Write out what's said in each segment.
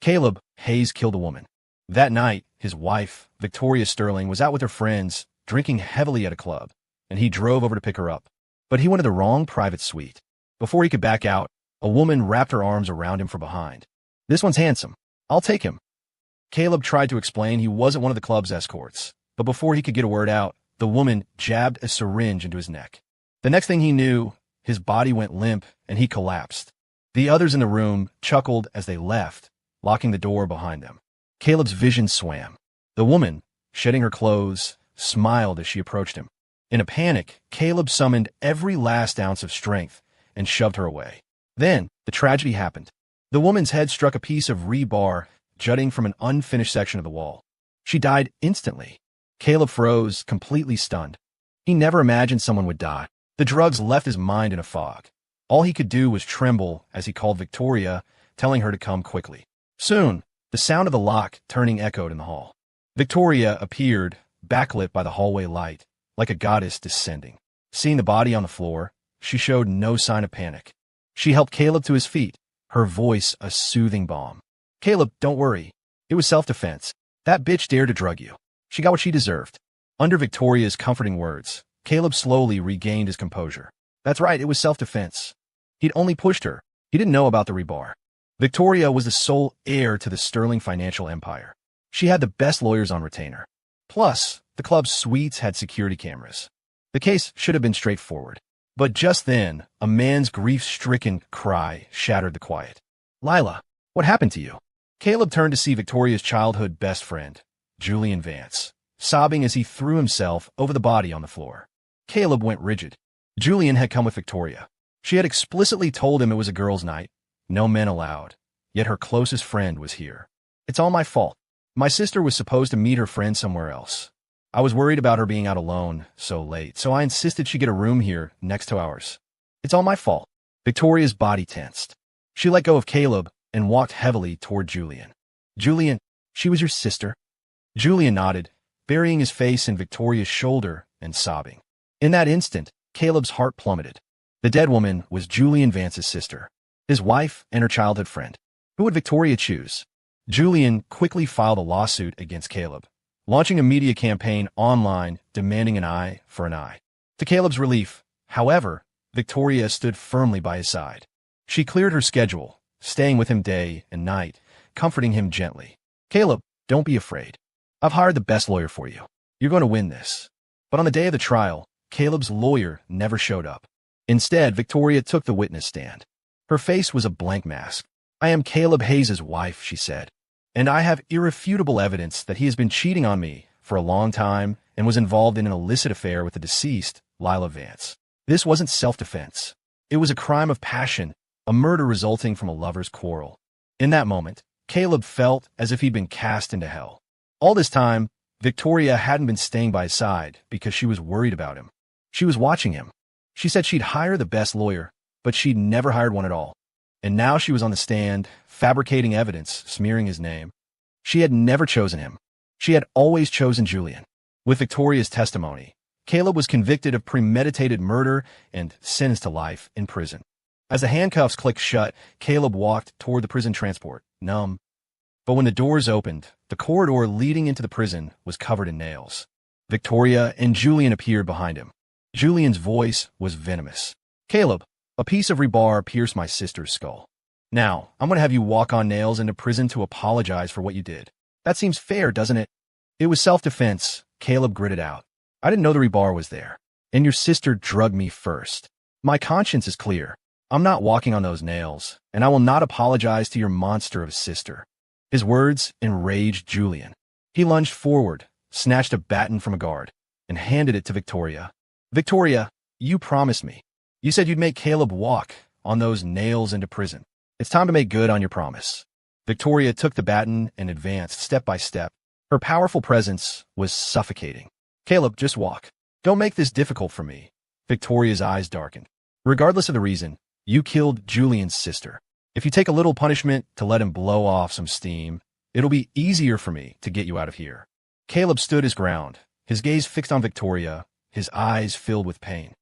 Caleb Hayes killed a woman. That night, his wife, Victoria Sterling, was out with her friends, drinking heavily at a club, and he drove over to pick her up. But he went to the wrong private suite. Before he could back out, a woman wrapped her arms around him from behind. "This one's handsome. I'll take him." Caleb tried to explain he wasn't one of the club's escorts, but before he could get a word out, the woman jabbed a syringe into his neck. The next thing he knew, his body went limp and he collapsed. The others in the room chuckled as they left, locking the door behind them. Caleb's vision swam. The woman, shedding her clothes, smiled as she approached him. In a panic, Caleb summoned every last ounce of strength and shoved her away. Then, the tragedy happened. The woman's head struck a piece of rebar jutting from an unfinished section of the wall. She died instantly. Caleb froze, completely stunned. He never imagined someone would die. The drugs left his mind in a fog. All he could do was tremble as he called Victoria, telling her to come quickly. Soon, the sound of the lock turning echoed in the hall. Victoria appeared, backlit by the hallway light, like a goddess descending. Seeing the body on the floor, she showed no sign of panic. She helped Caleb to his feet, her voice a soothing balm. "Caleb, don't worry. It was self-defense. That bitch dared to drug you. She got what she deserved." Under Victoria's comforting words, Caleb slowly regained his composure. That's right, it was self-defense. He'd only pushed her. He didn't know about the rebar. Victoria was the sole heir to the Sterling financial empire. She had the best lawyers on retainer. Plus, the club's suites had security cameras. The case should have been straightforward. But just then, a man's grief-stricken cry shattered the quiet. "Lila, what happened to you?" Caleb turned to see Victoria's childhood best friend, Julian Vance, sobbing as he threw himself over the body on the floor. Caleb went rigid. Julian had come with Victoria. She had explicitly told him it was a girls' night, no men allowed, yet her closest friend was here. "It's all my fault. My sister was supposed to meet her friend somewhere else. I was worried about her being out alone so late, so I insisted she get a room here next to ours. It's all my fault." Victoria's body tensed. She let go of Caleb and walked heavily toward Julian. "Julian, she was your sister?" Julian nodded, burying his face in Victoria's shoulder and sobbing. In that instant, Caleb's heart plummeted. The dead woman was Julian Vance's sister, his wife and her childhood friend. Who would Victoria choose? Julian quickly filed a lawsuit against Caleb, launching a media campaign online demanding an eye for an eye. To Caleb's relief, however, Victoria stood firmly by his side. She cleared her schedule, staying with him day and night, comforting him gently. "Caleb, don't be afraid. I've hired the best lawyer for you. You're going to win this." But on the day of the trial, Caleb's lawyer never showed up. Instead, Victoria took the witness stand. Her face was a blank mask. "I am Caleb Hayes' wife," she said, "and I have irrefutable evidence that he has been cheating on me for a long time and was involved in an illicit affair with the deceased, Lila Vance. This wasn't self-defense. It was a crime of passion, a murder resulting from a lover's quarrel." In that moment, Caleb felt as if he'd been cast into hell. All this time, Victoria hadn't been staying by his side because she was worried about him. She was watching him. She said she'd hire the best lawyer, but she'd never hired one at all. And now she was on the stand, fabricating evidence, smearing his name. She had never chosen him. She had always chosen Julian. With Victoria's testimony, Caleb was convicted of premeditated murder and sentenced to life in prison. As the handcuffs clicked shut, Caleb walked toward the prison transport, numb. But when the doors opened, the corridor leading into the prison was covered in nails. Victoria and Julian appeared behind him. Julian's voice was venomous. "Caleb, a piece of rebar pierced my sister's skull. Now, I'm going to have you walk on nails into prison to apologize for what you did. That seems fair, doesn't it?" "It was self-defense," Caleb gritted out. "I didn't know the rebar was there. And your sister drugged me first. My conscience is clear. I'm not walking on those nails, and I will not apologize to your monster of a sister." His words enraged Julian. He lunged forward, snatched a baton from a guard, and handed it to Victoria. "Victoria, you promised me. You said you'd make Caleb walk on those nails into prison. It's time to make good on your promise." Victoria took the baton and advanced step by step. Her powerful presence was suffocating. "Caleb, just walk. Don't make this difficult for me." Victoria's eyes darkened. "Regardless of the reason, you killed Julian's sister. If you take a little punishment to let him blow off some steam, it'll be easier for me to get you out of here." Caleb stood his ground, his gaze fixed on Victoria, his eyes filled with pain.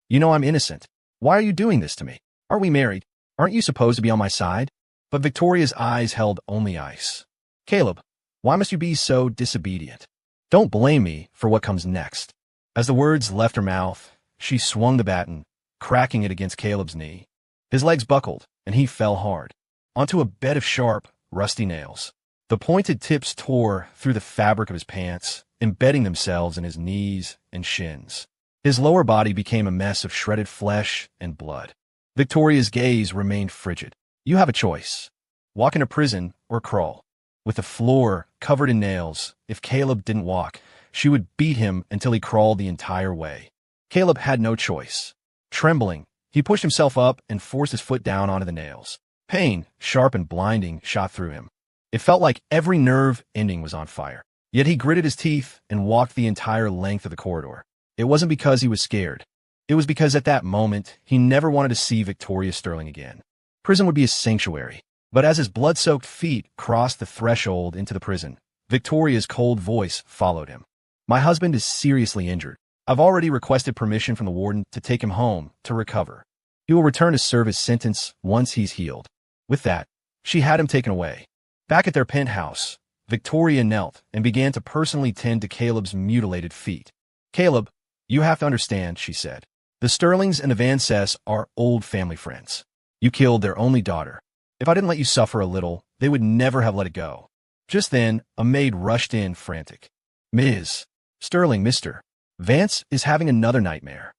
"You know I'm innocent. Why are you doing this to me? Aren't we married? Aren't you supposed to be on my side?" But Victoria's eyes held only ice. Caleb, why must you be so disobedient? Don't blame me for what comes next. As the words left her mouth, she swung the baton, cracking it against Caleb's knee. His legs buckled, and he fell hard, onto a bed of sharp, rusty nails. The pointed tips tore through the fabric of his pants, embedding themselves in his knees and shins. His lower body became a mess of shredded flesh and blood. Victoria's gaze remained frigid. You have a choice. Walk into prison or crawl. With the floor covered in nails, if Caleb didn't walk, she would beat him until he crawled the entire way. Caleb had no choice. Trembling, he pushed himself up and forced his foot down onto the nails. Pain, sharp and blinding, shot through him. It felt like every nerve ending was on fire. Yet he gritted his teeth and walked the entire length of the corridor. It wasn't because he was scared. It was because at that moment, he never wanted to see Victoria Sterling again. Prison would be his sanctuary. But as his blood-soaked feet crossed the threshold into the prison, Victoria's cold voice followed him. My husband is seriously injured. I've already requested permission from the warden to take him home to recover. He will return to serve his sentence once he's healed. With that, she had him taken away. Back at their penthouse, Victoria knelt and began to personally tend to Caleb's mutilated feet. Caleb, you have to understand, she said. The Sterlings and the Van Cess are old family friends. You killed their only daughter. If I didn't let you suffer a little, they would never have let it go. Just then, a maid rushed in, frantic. Ms. Sterling, Mr. Vance is having another nightmare.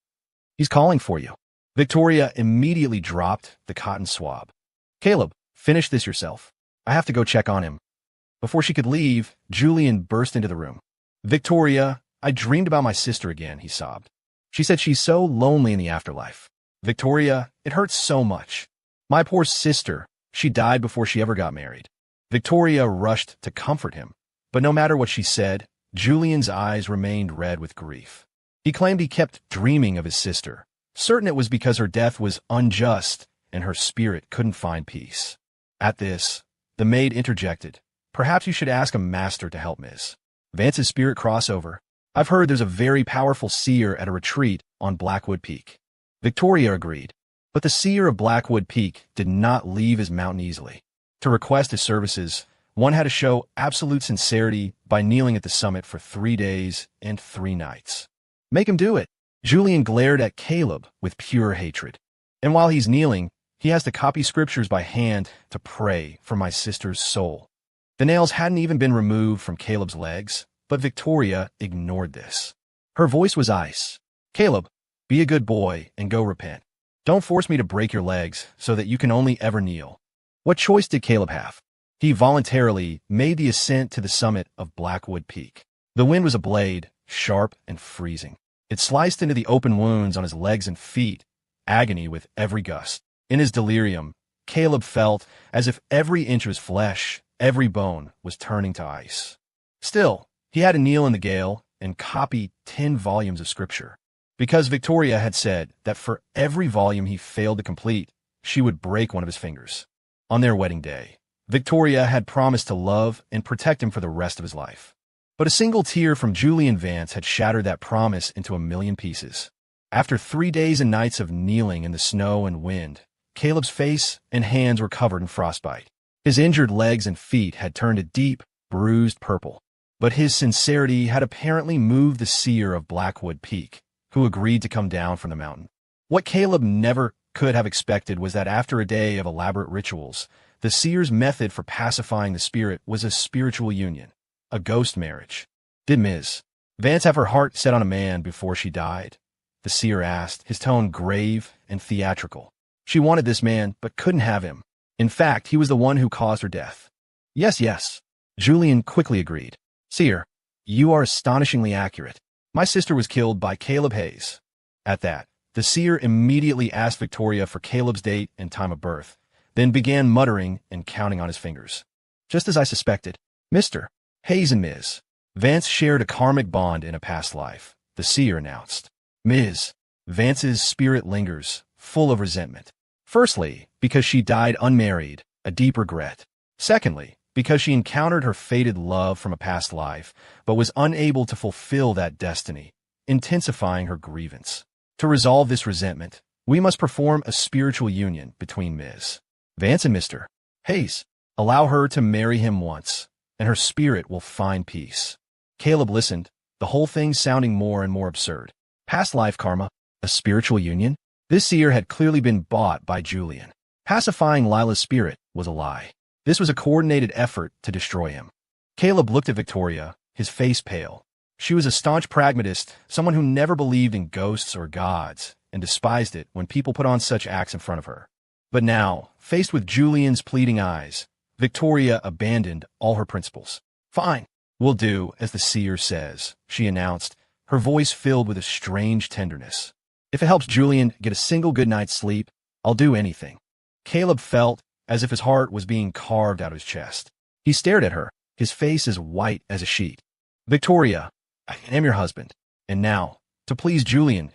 He's calling for you. Victoria immediately dropped the cotton swab. Caleb, finish this yourself. I have to go check on him. Before she could leave, Julian burst into the room. Victoria, I dreamed about my sister again, he sobbed. She said she's so lonely in the afterlife. Victoria, it hurts so much. My poor sister, she died before she ever got married. Victoria rushed to comfort him, but no matter what she said, Julian's eyes remained red with grief. He claimed he kept dreaming of his sister, certain it was because her death was unjust and her spirit couldn't find peace. At this, the maid interjected. Perhaps you should ask a master to help Ms. Vance's spirit cross over. I've heard there's a very powerful seer at a retreat on Blackwood Peak. Victoria agreed, but the seer of Blackwood Peak did not leave his mountain easily. To request his services, one had to show absolute sincerity by kneeling at the summit for 3 days and 3 nights. Make him do it. Julian glared at Caleb with pure hatred. And while he's kneeling, he has to copy scriptures by hand to pray for my sister's soul. The nails hadn't even been removed from Caleb's legs, but Victoria ignored this. Her voice was ice. Caleb, be a good boy and go repent. Don't force me to break your legs so that you can only ever kneel. What choice did Caleb have? He voluntarily made the ascent to the summit of Blackwood Peak. The wind was a blade, sharp and freezing. It sliced into the open wounds on his legs and feet, agony with every gust. In his delirium, Caleb felt as if every inch of his flesh, every bone, was turning to ice. Still, he had to kneel in the gale and copy 10 volumes of scripture, because Victoria had said that for every volume he failed to complete, she would break one of his fingers. On their wedding day, Victoria had promised to love and protect him for the rest of his life. But a single tear from Julian Vance had shattered that promise into a million pieces. After 3 days and nights of kneeling in the snow and wind, Caleb's face and hands were covered in frostbite. His injured legs and feet had turned a deep, bruised purple. But his sincerity had apparently moved the seer of Blackwood Peak, who agreed to come down from the mountain. What Caleb never could have expected was that after a day of elaborate rituals, the seer's method for pacifying the spirit was a spiritual union, a ghost marriage. Did Ms. Vance have her heart set on a man before she died? The seer asked, his tone grave and theatrical. She wanted this man, but couldn't have him. In fact, he was the one who caused her death. Yes. Julian quickly agreed. Seer, you are astonishingly accurate. My sister was killed by Caleb Hayes. At that, the seer immediately asked Victoria for Caleb's date and time of birth, then began muttering and counting on his fingers. Just as I suspected, Mr. Hayes and Ms. Vance shared a karmic bond in a past life, the seer announced. Ms. Vance's spirit lingers, full of resentment. Firstly, because she died unmarried, a deep regret. Secondly, because she encountered her fated love from a past life, but was unable to fulfill that destiny, intensifying her grievance. To resolve this resentment, we must perform a spiritual union between Ms. Vance and Mr. Hayes, allow her to marry him once, and her spirit will find peace. Caleb listened, the whole thing sounding more and more absurd. Past life karma, a spiritual union? This seer had clearly been bought by Julian. Pacifying Lila's spirit was a lie. This was a coordinated effort to destroy him. Caleb looked at Victoria, his face pale. She was a staunch pragmatist, someone who never believed in ghosts or gods, and despised it when people put on such acts in front of her. But now, faced with Julian's pleading eyes, Victoria abandoned all her principles. Fine, we'll do as the seer says, she announced, her voice filled with a strange tenderness. If it helps Julian get a single good night's sleep, I'll do anything. Caleb felt as if his heart was being carved out of his chest. He stared at her, his face as white as a sheet. Victoria, I am your husband, and now, to please Julian,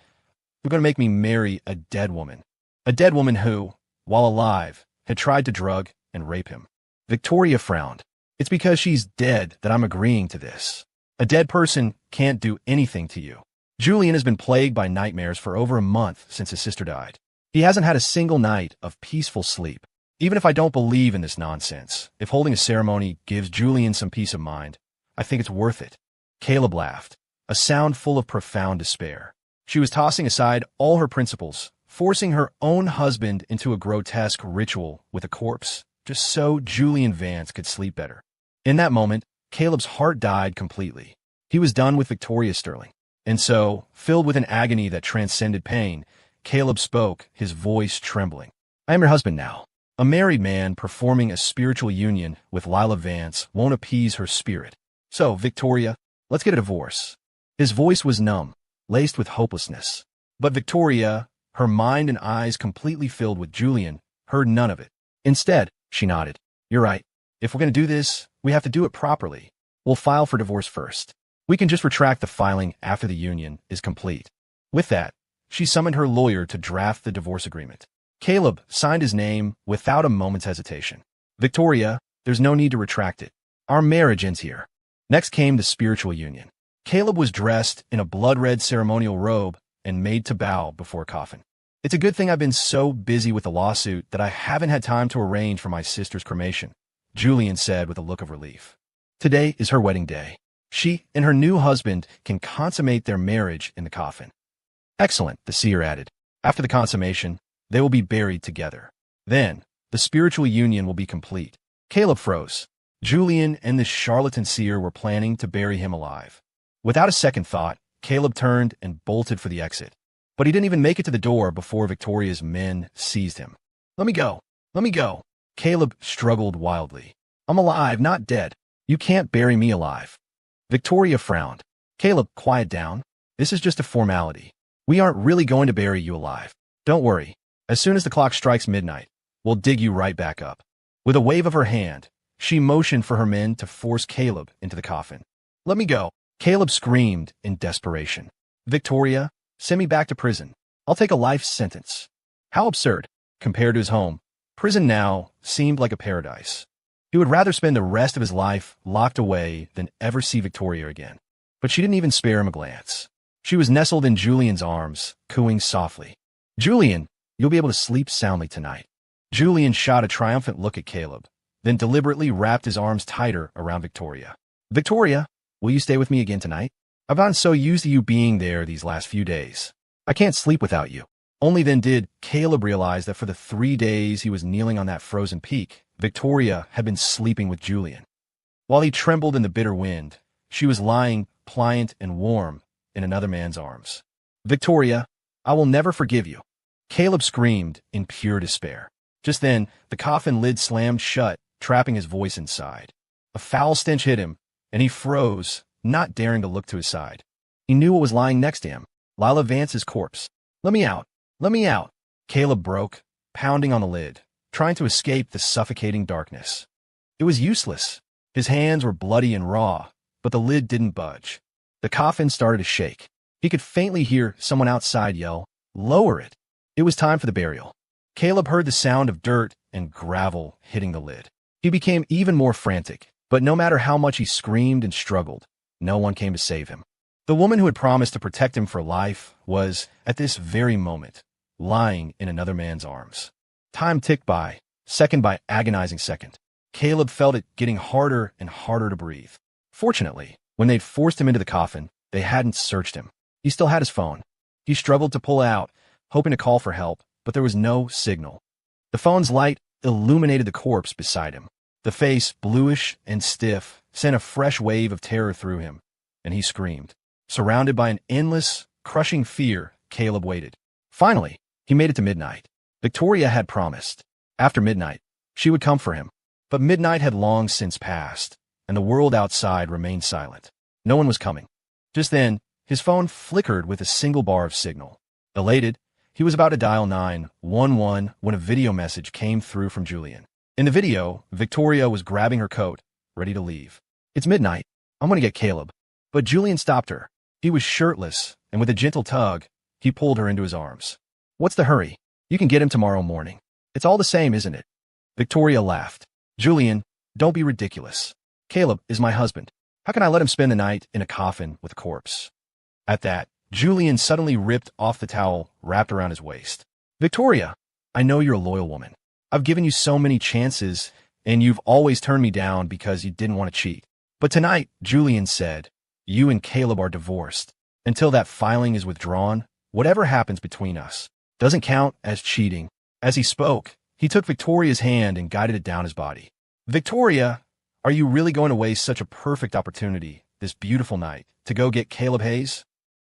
you're going to make me marry a dead woman. A dead woman who, while alive, had tried to drug and rape him. Victoria frowned. It's because she's dead that I'm agreeing to this. A dead person can't do anything to you. Julian has been plagued by nightmares for over a month since his sister died. He hasn't had a single night of peaceful sleep. Even if I don't believe in this nonsense, if holding a ceremony gives Julian some peace of mind, I think it's worth it. Caleb laughed, a sound full of profound despair. She was tossing aside all her principles, forcing her own husband into a grotesque ritual with a corpse, just so Julian Vance could sleep better. In that moment, Caleb's heart died completely. He was done with Victoria Sterling. And so, filled with an agony that transcended pain, Caleb spoke, his voice trembling. I am your husband now. A married man performing a spiritual union with Lila Vance won't appease her spirit. So, Victoria, let's get a divorce. His voice was numb, laced with hopelessness. But Victoria, her mind and eyes completely filled with Julian, heard none of it. Instead, she nodded. You're right. If we're going to do this, we have to do it properly. We'll file for divorce first. We can just retract the filing after the union is complete. With that, she summoned her lawyer to draft the divorce agreement. Caleb signed his name without a moment's hesitation. Victoria, there's no need to retract it. Our marriage ends here. Next came the spiritual union. Caleb was dressed in a blood-red ceremonial robe and made to bow before a coffin. It's a good thing I've been so busy with the lawsuit that I haven't had time to arrange for my sister's cremation, Julian said with a look of relief. Today is her wedding day. She and her new husband can consummate their marriage in the coffin. Excellent, the seer added. After the consummation, they will be buried together. Then, the spiritual union will be complete. Caleb froze. Julian and this charlatan seer were planning to bury him alive. Without a second thought, Caleb turned and bolted for the exit. But he didn't even make it to the door before Victoria's men seized him. Let me go. Let me go. Caleb struggled wildly. I'm alive, not dead. You can't bury me alive. Victoria frowned. Caleb, quiet down. This is just a formality. We aren't really going to bury you alive. Don't worry. As soon as the clock strikes midnight, we'll dig you right back up. With a wave of her hand, she motioned for her men to force Caleb into the coffin. Let me go. Caleb screamed in desperation. Victoria, send me back to prison. I'll take a life sentence. How absurd. Compared to his home, prison now seemed like a paradise. He would rather spend the rest of his life locked away than ever see Victoria again. But she didn't even spare him a glance. She was nestled in Julian's arms, cooing softly. Julian, you'll be able to sleep soundly tonight. Julian shot a triumphant look at Caleb, then deliberately wrapped his arms tighter around Victoria. Victoria, will you stay with me again tonight? I've gotten so used to you being there these last few days. I can't sleep without you. Only then did Caleb realize that for the 3 days he was kneeling on that frozen peak, Victoria had been sleeping with Julian. While he trembled in the bitter wind, she was lying pliant and warm in another man's arms. Victoria, I will never forgive you. Caleb screamed in pure despair. Just then, the coffin lid slammed shut, trapping his voice inside. A foul stench hit him, and he froze, not daring to look to his side. He knew what was lying next to him, Lila Vance's corpse. Let me out. Let me out. Caleb broke, pounding on the lid, trying to escape the suffocating darkness. It was useless. His hands were bloody and raw, but the lid didn't budge. The coffin started to shake. He could faintly hear someone outside yell, "Lower it." It was time for the burial. Caleb heard the sound of dirt and gravel hitting the lid. He became even more frantic, but no matter how much he screamed and struggled, no one came to save him. The woman who had promised to protect him for life was, at this very moment, lying in another man's arms. Time ticked by, second by agonizing second. Caleb felt it getting harder and harder to breathe. Fortunately, when they'd forced him into the coffin, they hadn't searched him. He still had his phone. He struggled to pull out, hoping to call for help, but there was no signal. The phone's light illuminated the corpse beside him. The face, bluish and stiff, sent a fresh wave of terror through him, and he screamed. Surrounded by an endless, crushing fear, Caleb waited. Finally, he made it to midnight. Victoria had promised. After midnight, she would come for him. But midnight had long since passed, and the world outside remained silent. No one was coming. Just then, his phone flickered with a single bar of signal. Elated, he was about to dial 911 when a video message came through from Julian. In the video, Victoria was grabbing her coat, ready to leave. "It's midnight. I'm going to get Caleb." But Julian stopped her. He was shirtless, and with a gentle tug, he pulled her into his arms. "What's the hurry? You can get him tomorrow morning. It's all the same, isn't it?" Victoria laughed. "Julian, don't be ridiculous. Caleb is my husband. How can I let him spend the night in a coffin with a corpse?" At that, Julian suddenly ripped off the towel wrapped around his waist. "Victoria, I know you're a loyal woman. I've given you so many chances, and you've always turned me down because you didn't want to cheat. But tonight," Julian said, "you and Caleb are divorced. Until that filing is withdrawn, whatever happens between us doesn't count as cheating." As he spoke, he took Victoria's hand and guided it down his body. "Victoria, are you really going to waste such a perfect opportunity, this beautiful night, to go get Caleb Hayes?"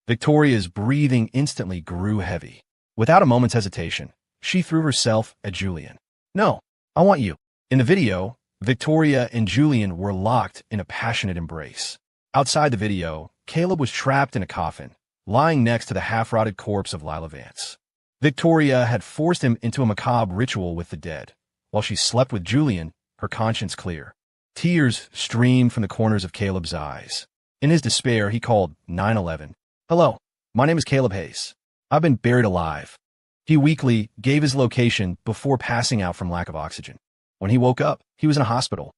Victoria's breathing instantly grew heavy. Without a moment's hesitation, she threw herself at Julian. "No, I want you." In the video, Victoria and Julian were locked in a passionate embrace. Outside the video, Caleb was trapped in a coffin, lying next to the half-rotted corpse of Lila Vance. Victoria had forced him into a macabre ritual with the dead. While she slept with Julian, her conscience clear. Tears streamed from the corners of Caleb's eyes. In his despair, he called 911. "Hello, my name is Caleb Hayes. I've been buried alive." He weakly gave his location before passing out from lack of oxygen. When he woke up, he was in a hospital.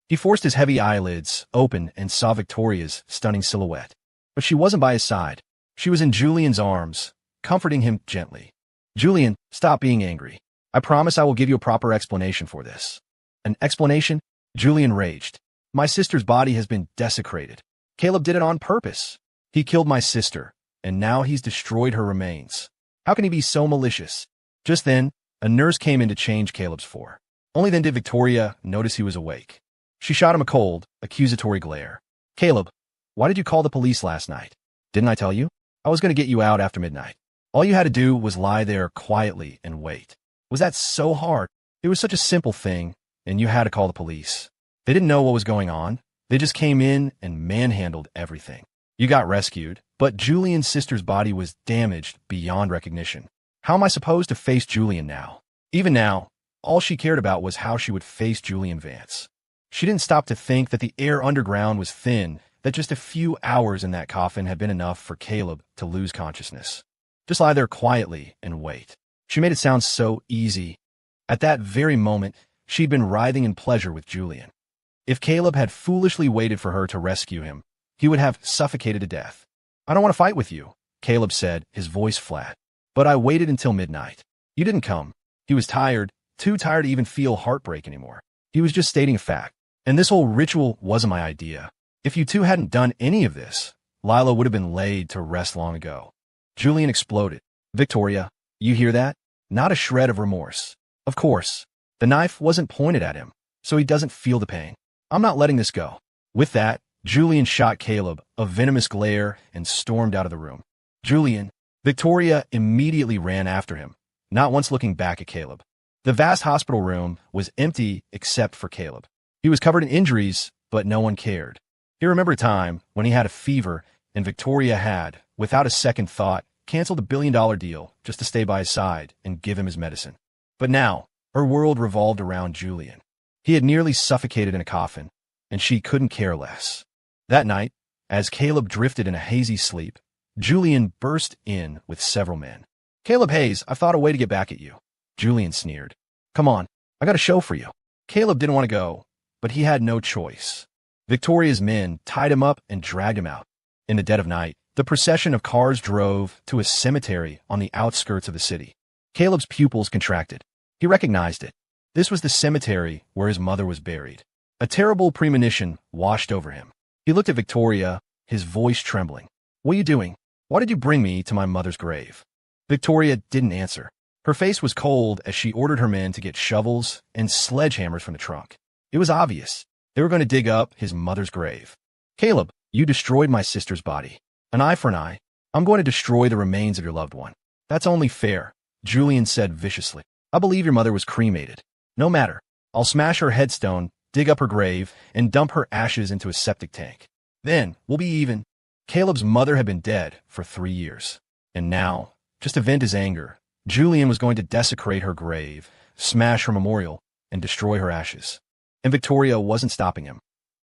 He forced his heavy eyelids open and saw Victoria's stunning silhouette. But she wasn't by his side. She was in Julian's arms, comforting him gently. "Julian, stop being angry. I promise I will give you a proper explanation for this." "An explanation?" Julian raged. "My sister's body has been desecrated. Caleb did it on purpose. He killed my sister, and now he's destroyed her remains. How can he be so malicious?" Just then, a nurse came in to change Caleb's for. Only then did Victoria notice he was awake. She shot him a cold, accusatory glare. "Caleb, why did you call the police last night? Didn't I tell you? I was going to get you out after midnight. All you had to do was lie there quietly and wait. Was that so hard? It was such a simple thing, and you had to call the police. They didn't know what was going on. They just came in and manhandled everything. You got rescued, but Julian's sister's body was damaged beyond recognition. How am I supposed to face Julian now?" Even now, all she cared about was how she would face Julian Vance. She didn't stop to think that the air underground was thin, that just a few hours in that coffin had been enough for Caleb to lose consciousness. Just lie there quietly and wait. She made it sound so easy. At that very moment, she'd been writhing in pleasure with Julian. If Caleb had foolishly waited for her to rescue him, he would have suffocated to death. "I don't want to fight with you," Caleb said, his voice flat. "But I waited until midnight. You didn't come." He was tired, too tired to even feel heartbreak anymore. He was just stating a fact. "And this whole ritual wasn't my idea. If you two hadn't done any of this, Lila would have been laid to rest long ago." Julian exploded. "Victoria, you hear that? Not a shred of remorse. Of course, the knife wasn't pointed at him, so he doesn't feel the pain. I'm not letting this go." With that, Julian shot Caleb a venomous glare and stormed out of the room. "Julian!" Victoria immediately ran after him, not once looking back at Caleb. The vast hospital room was empty except for Caleb. He was covered in injuries, but no one cared. He remembered a time when he had a fever and Victoria had, without a second thought, canceled a $1 billion deal just to stay by his side and give him his medicine. But now, her world revolved around Julian. He had nearly suffocated in a coffin, and she couldn't care less. That night, as Caleb drifted in a hazy sleep, Julian burst in with several men. "Caleb Hayes, I've thought a way to get back at you." Julian sneered. "Come on, I got a show for you." Caleb didn't want to go, but he had no choice. Victoria's men tied him up and dragged him out. In the dead of night, the procession of cars drove to a cemetery on the outskirts of the city. Caleb's pupils contracted. He recognized it. This was the cemetery where his mother was buried. A terrible premonition washed over him. He looked at Victoria, his voice trembling. "What are you doing? Why did you bring me to my mother's grave?" Victoria didn't answer. Her face was cold as she ordered her men to get shovels and sledgehammers from the trunk. It was obvious. They were going to dig up his mother's grave. "Caleb, you destroyed my sister's body. An eye for an eye. I'm going to destroy the remains of your loved one." "That's only fair," Julian said viciously. "I believe your mother was cremated. No matter. I'll smash her headstone, dig up her grave, and dump her ashes into a septic tank. Then we'll be even." Caleb's mother had been dead for 3 years. And now, just to vent his anger, Julian was going to desecrate her grave, smash her memorial, and destroy her ashes. And Victoria wasn't stopping him.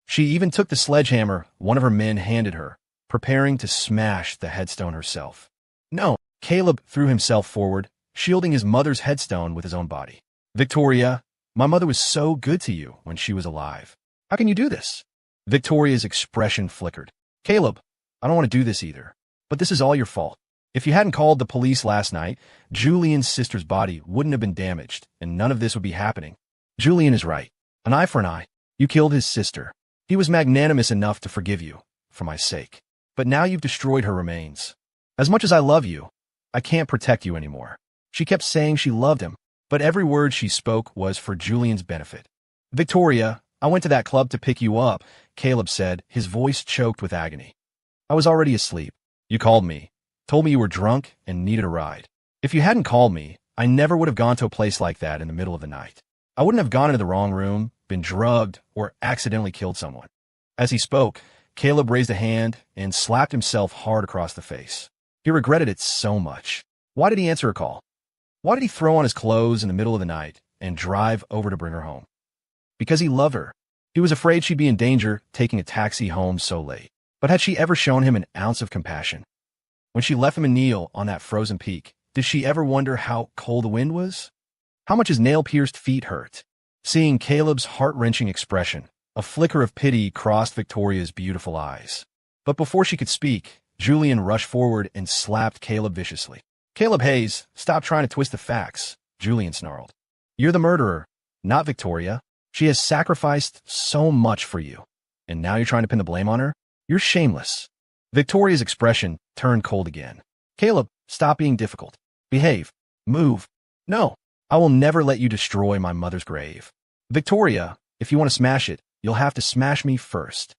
She even took the sledgehammer one of her men handed her, preparing to smash the headstone herself. "No!" Caleb threw himself forward, shielding his mother's headstone with his own body. "Victoria, my mother was so good to you when she was alive. How can you do this?" Victoria's expression flickered. "Caleb, I don't want to do this either. But this is all your fault. If you hadn't called the police last night, Julian's sister's body wouldn't have been damaged, and none of this would be happening. Julian is right. An eye for an eye. You killed his sister. He was magnanimous enough to forgive you, for my sake. But now you've destroyed her remains. As much as I love you, I can't protect you anymore." She kept saying she loved him, but every word she spoke was for Julian's benefit. "Victoria, I went to that club to pick you up," Caleb said, his voice choked with agony. "I was already asleep. You called me, told me you were drunk and needed a ride. If you hadn't called me, I never would have gone to a place like that in the middle of the night. I wouldn't have gone into the wrong room, been drugged, or accidentally killed someone." As he spoke, Caleb raised a hand and slapped himself hard across the face. He regretted it so much. Why did he answer a call? Why did he throw on his clothes in the middle of the night and drive over to bring her home? Because he loved her. He was afraid she'd be in danger taking a taxi home so late. But had she ever shown him an ounce of compassion? When she left him and Neil on that frozen peak, did she ever wonder how cold the wind was? How much his nail-pierced feet hurt? Seeing Caleb's heart-wrenching expression, a flicker of pity crossed Victoria's beautiful eyes. But before she could speak, Julian rushed forward and slapped Caleb viciously. "Caleb Hayes, stop trying to twist the facts," Julian snarled. "You're the murderer, not Victoria. She has sacrificed so much for you. And now you're trying to pin the blame on her? You're shameless." Victoria's expression turned cold again. "Caleb, stop being difficult. Behave. Move. No, I will never let you destroy my mother's grave. Victoria, if you want to smash it, you'll have to smash me first.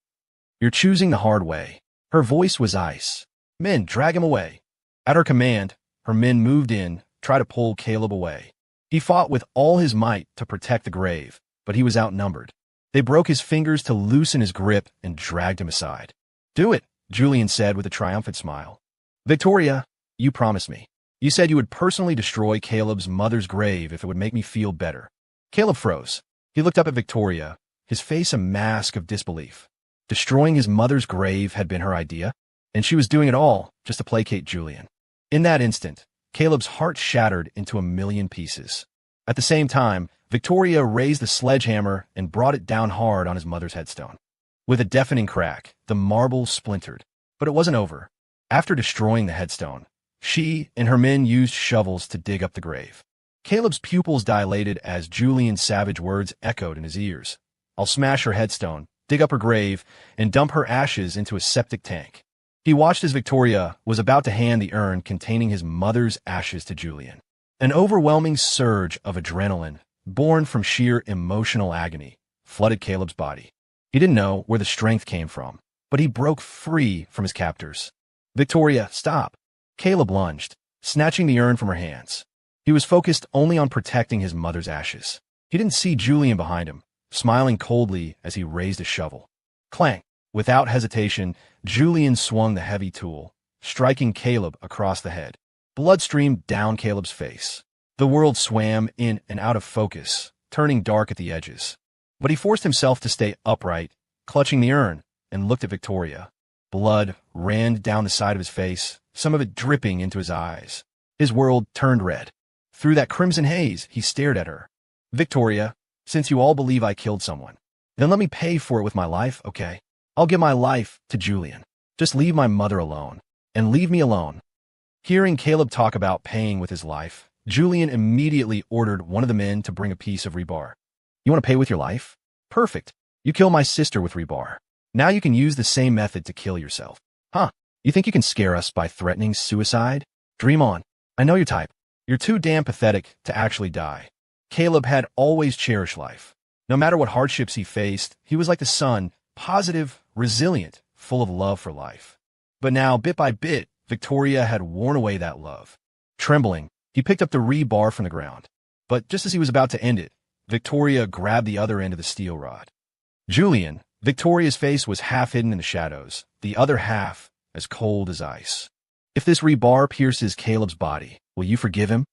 You're choosing the hard way." Her voice was ice. "Men, drag him away." At her command, her men moved in, tried to pull Caleb away. He fought with all his might to protect the grave, but he was outnumbered. They broke his fingers to loosen his grip and dragged him aside. "Do it," Julian said with a triumphant smile. "Victoria, you promised me. You said you would personally destroy Caleb's mother's grave if it would make me feel better." Caleb froze. He looked up at Victoria, his face a mask of disbelief. Destroying his mother's grave had been her idea, and she was doing it all just to placate Julian. In that instant, Caleb's heart shattered into a million pieces. At the same time, Victoria raised the sledgehammer and brought it down hard on his mother's headstone. With a deafening crack, the marble splintered. But it wasn't over. After destroying the headstone, she and her men used shovels to dig up the grave. Caleb's pupils dilated as Julian's savage words echoed in his ears. "I'll smash her headstone, dig up her grave, and dump her ashes into a septic tank." He watched as Victoria was about to hand the urn containing his mother's ashes to Julian. An overwhelming surge of adrenaline, born from sheer emotional agony, flooded Caleb's body. He didn't know where the strength came from, but he broke free from his captors. "Victoria, stop!" Caleb lunged, snatching the urn from her hands. He was focused only on protecting his mother's ashes. He didn't see Julian behind him, smiling coldly as he raised a shovel. Clank! Without hesitation, Julian swung the heavy tool, striking Caleb across the head. Blood streamed down Caleb's face. The world swam in and out of focus, turning dark at the edges. But he forced himself to stay upright, clutching the urn, and looked at Victoria. Blood ran down the side of his face, some of it dripping into his eyes. His world turned red. Through that crimson haze, he stared at her. "Victoria, since you all believe I killed someone, then let me pay for it with my life, okay? I'll give my life to Julian. Just leave my mother alone. And leave me alone." Hearing Caleb talk about paying with his life, Julian immediately ordered one of the men to bring a piece of rebar. You want to pay with your life? Perfect. You kill my sister with rebar. Now you can use the same method to kill yourself. Huh? You think you can scare us by threatening suicide? Dream on. I know your type. You're too damn pathetic to actually die. Caleb had always cherished life. No matter what hardships he faced, he was like the sun, positive, resilient, full of love for life. But now, bit by bit, Victoria had worn away that love. Trembling, he picked up the rebar from the ground. But just as he was about to end it, Victoria grabbed the other end of the steel rod. Julian, Victoria's face was half hidden in the shadows, the other half as cold as ice. If this rebar pierces Caleb's body, will you forgive him?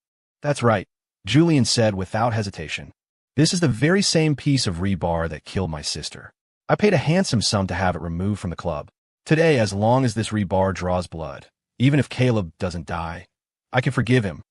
That's right, Julian said without hesitation. This is the very same piece of rebar that killed my sister. I paid a handsome sum to have it removed from the club. Today, as long as this rebar draws blood, even if Caleb doesn't die, I can forgive him.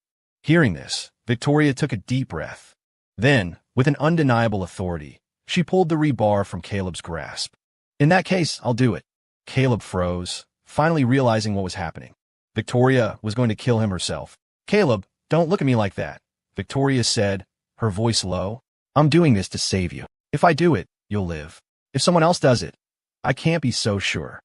Hearing this, Victoria took a deep breath. Then, with an undeniable authority, she pulled the rebar from Caleb's grasp. In that case, I'll do it. Caleb froze, finally realizing what was happening. Victoria was going to kill him herself. Caleb, don't look at me like that, Victoria said, her voice low. I'm doing this to save you. If I do it, you'll live. If someone else does it, I can't be so sure.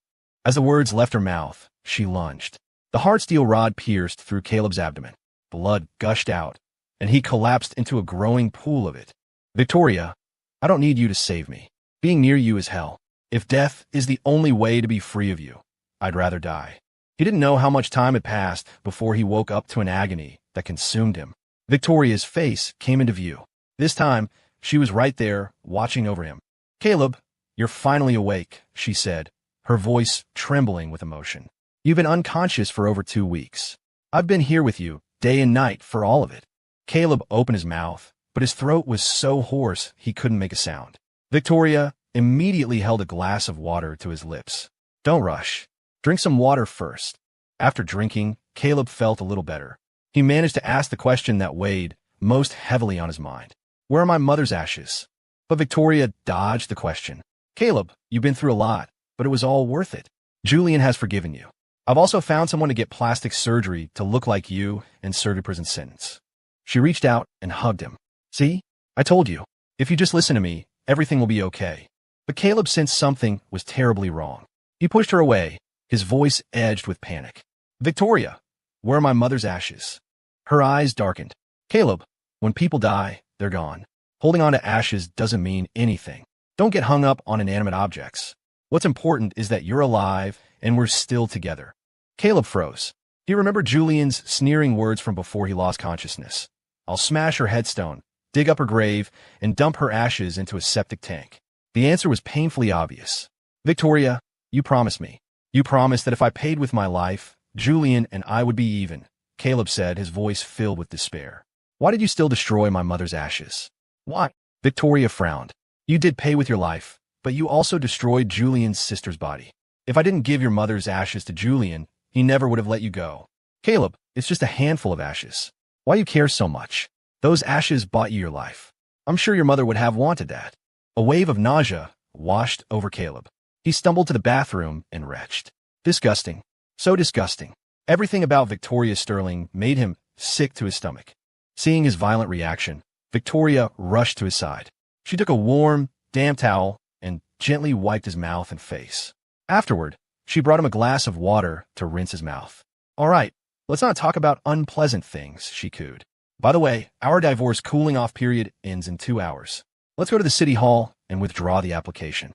As the words left her mouth, she lunged. The hard steel rod pierced through Caleb's abdomen. Blood gushed out, and he collapsed into a growing pool of it. Victoria, I don't need you to save me. Being near you is hell. If death is the only way to be free of you, I'd rather die. He didn't know how much time had passed before he woke up to an agony that consumed him. Victoria's face came into view. This time, she was right there, watching over him. Caleb, you're finally awake, she said, her voice trembling with emotion. You've been unconscious for over 2 weeks. I've been here with you, day and night, for all of it. Caleb opened his mouth, but his throat was so hoarse he couldn't make a sound. Victoria immediately held a glass of water to his lips. Don't rush. Drink some water first. After drinking, Caleb felt a little better. He managed to ask the question that weighed most heavily on his mind. Where are my mother's ashes? But Victoria dodged the question. Caleb, you've been through a lot, but it was all worth it. Julian has forgiven you. I've also found someone to get plastic surgery to look like you and serve your prison sentence. She reached out and hugged him. See? I told you. If you just listen to me, everything will be okay. But Caleb sensed something was terribly wrong. He pushed her away, his voice edged with panic. Victoria, where are my mother's ashes? Her eyes darkened. Caleb, when people die, they're gone. Holding on to ashes doesn't mean anything. Don't get hung up on inanimate objects. What's important is that you're alive and we're still together. Caleb froze. He remembered Julian's sneering words from before he lost consciousness. I'll smash her headstone, dig up her grave, and dump her ashes into a septic tank. The answer was painfully obvious. Victoria, you promised me. You promised that if I paid with my life, Julian and I would be even, Caleb said, his voice filled with despair. Why did you still destroy my mother's ashes? Why? Victoria frowned. You did pay with your life, but you also destroyed Julian's sister's body. If I didn't give your mother's ashes to Julian, he never would have let you go. Caleb, it's just a handful of ashes. Why you care so much? Those ashes bought you your life. I'm sure your mother would have wanted that. A wave of nausea washed over Caleb. He stumbled to the bathroom and retched. Disgusting. So disgusting. Everything about Victoria Sterling made him sick to his stomach. Seeing his violent reaction, Victoria rushed to his side. She took a warm, damp towel and gently wiped his mouth and face. Afterward, she brought him a glass of water to rinse his mouth. All right, let's not talk about unpleasant things, she cooed. By the way, our divorce cooling-off period ends in 2 hours. Let's go to the city hall and withdraw the application.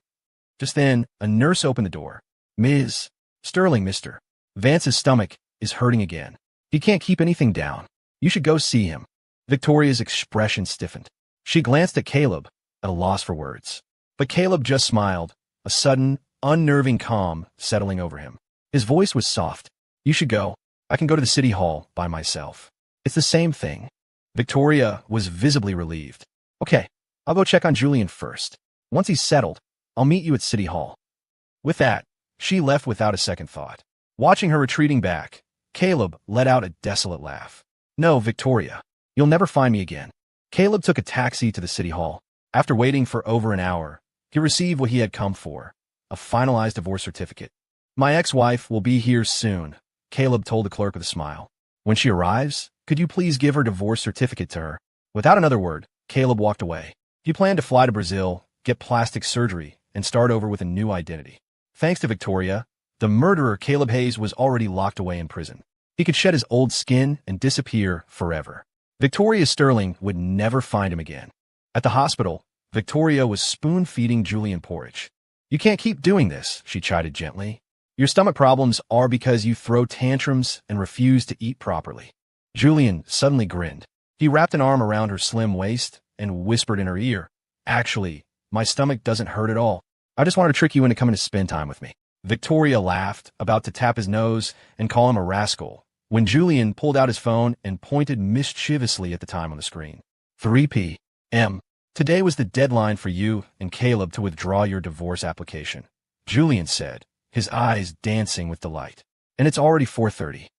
Just then, a nurse opened the door. Ms. Sterling, Mr. Vance's stomach is hurting again. He can't keep anything down. You should go see him. Victoria's expression stiffened. She glanced at Caleb, at a loss for words. But Caleb just smiled, a sudden, unnerving calm settling over him. His voice was soft. You should go. I can go to the city hall by myself. It's the same thing. Victoria was visibly relieved. Okay, I'll go check on Julian first. Once he's settled, I'll meet you at City Hall. With that, she left without a second thought. Watching her retreating back, Caleb let out a desolate laugh. No, Victoria, you'll never find me again. Caleb took a taxi to the City Hall. After waiting for over an hour, he received what he had come for, a finalized divorce certificate. My ex-wife will be here soon, Caleb told the clerk with a smile. When she arrives, Could you please give her divorce certificate to her? Without another word, Caleb walked away. He planned to fly to Brazil, get plastic surgery, and start over with a new identity. Thanks to Victoria, the murderer Caleb Hayes was already locked away in prison. He could shed his old skin and disappear forever. Victoria Sterling would never find him again. At the hospital, Victoria was spoon-feeding Julian porridge. "You can't keep doing this," she chided gently. "Your stomach problems are because you throw tantrums and refuse to eat properly." Julian suddenly grinned. He wrapped an arm around her slim waist and whispered in her ear, "Actually, my stomach doesn't hurt at all. I just wanted to trick you into coming to spend time with me." Victoria laughed, about to tap his nose and call him a rascal, when Julian pulled out his phone and pointed mischievously at the time on the screen. 3 p.m. "Today was the deadline for you and Caleb to withdraw your divorce application," Julian said, his eyes dancing with delight. "And it's already 4:30.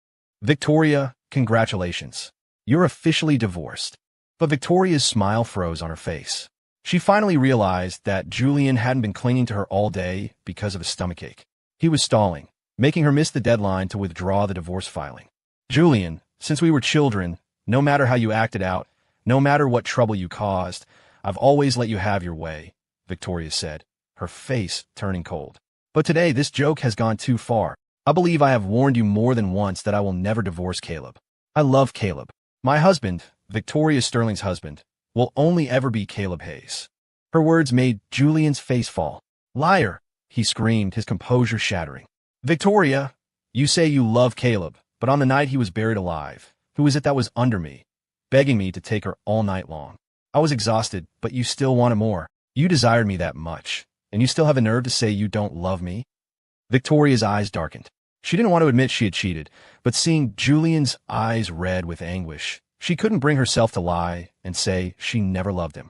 Victoria, congratulations. You're officially divorced." But Victoria's smile froze on her face. She finally realized that Julian hadn't been clinging to her all day because of a stomachache. He was stalling, making her miss the deadline to withdraw the divorce filing. "Julian, since we were children, no matter how you acted out, no matter what trouble you caused, I've always let you have your way," Victoria said, her face turning cold. "But today this joke has gone too far. I believe I have warned you more than once that I will never divorce Caleb. I love Caleb. My husband, Victoria Sterling's husband, will only ever be Caleb Hayes." Her words made Julian's face fall. "Liar," he screamed, his composure shattering. "Victoria, you say you love Caleb, but on the night he was buried alive, who is it that was under me, begging me to take her all night long? I was exhausted, but you still wanted more. You desired me that much, and you still have a nerve to say you don't love me?" Victoria's eyes darkened. She didn't want to admit she had cheated, but seeing Julian's eyes red with anguish, she couldn't bring herself to lie and say she never loved him.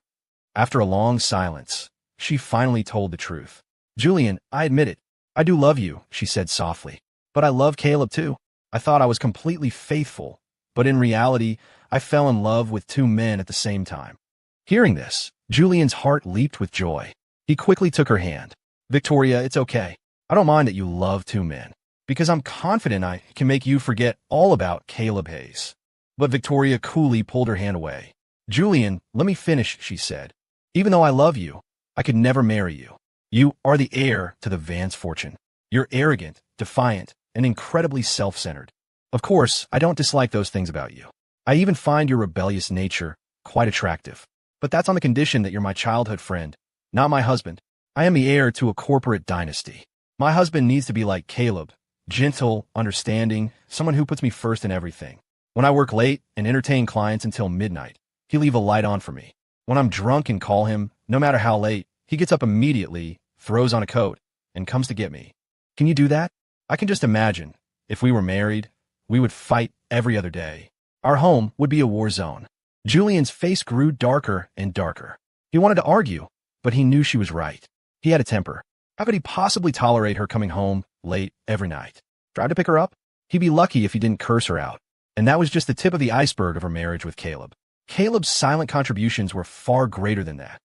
After a long silence, she finally told the truth. "Julian, I admit it. I do love you," she said softly. "But I love Caleb too. I thought I was completely faithful, but in reality, I fell in love with 2 men at the same time." Hearing this, Julian's heart leaped with joy. He quickly took her hand. "Victoria, it's okay. I don't mind that you love 2 men, because I'm confident I can make you forget all about Caleb Hayes." But Victoria coolly pulled her hand away. "Julian, let me finish," she said. "Even though I love you, I could never marry you. You are the heir to the Vance fortune. You're arrogant, defiant, and incredibly self-centered. Of course, I don't dislike those things about you. I even find your rebellious nature quite attractive. But that's on the condition that you're my childhood friend, not my husband. I am the heir to a corporate dynasty. My husband needs to be like Caleb, gentle, understanding, someone who puts me first in everything. When I work late and entertain clients until midnight, he leave a light on for me. When I'm drunk and call him, no matter how late, he gets up immediately, throws on a coat, and comes to get me. Can you do that? I can just imagine, if we were married, we would fight every other day. Our home would be a war zone." Julian's face grew darker and darker. He wanted to argue, but he knew she was right. He had a temper. How could he possibly tolerate her coming home late every night? Try to pick her up? He'd be lucky if he didn't curse her out. And that was just the tip of the iceberg of her marriage with Caleb. Caleb's silent contributions were far greater than that.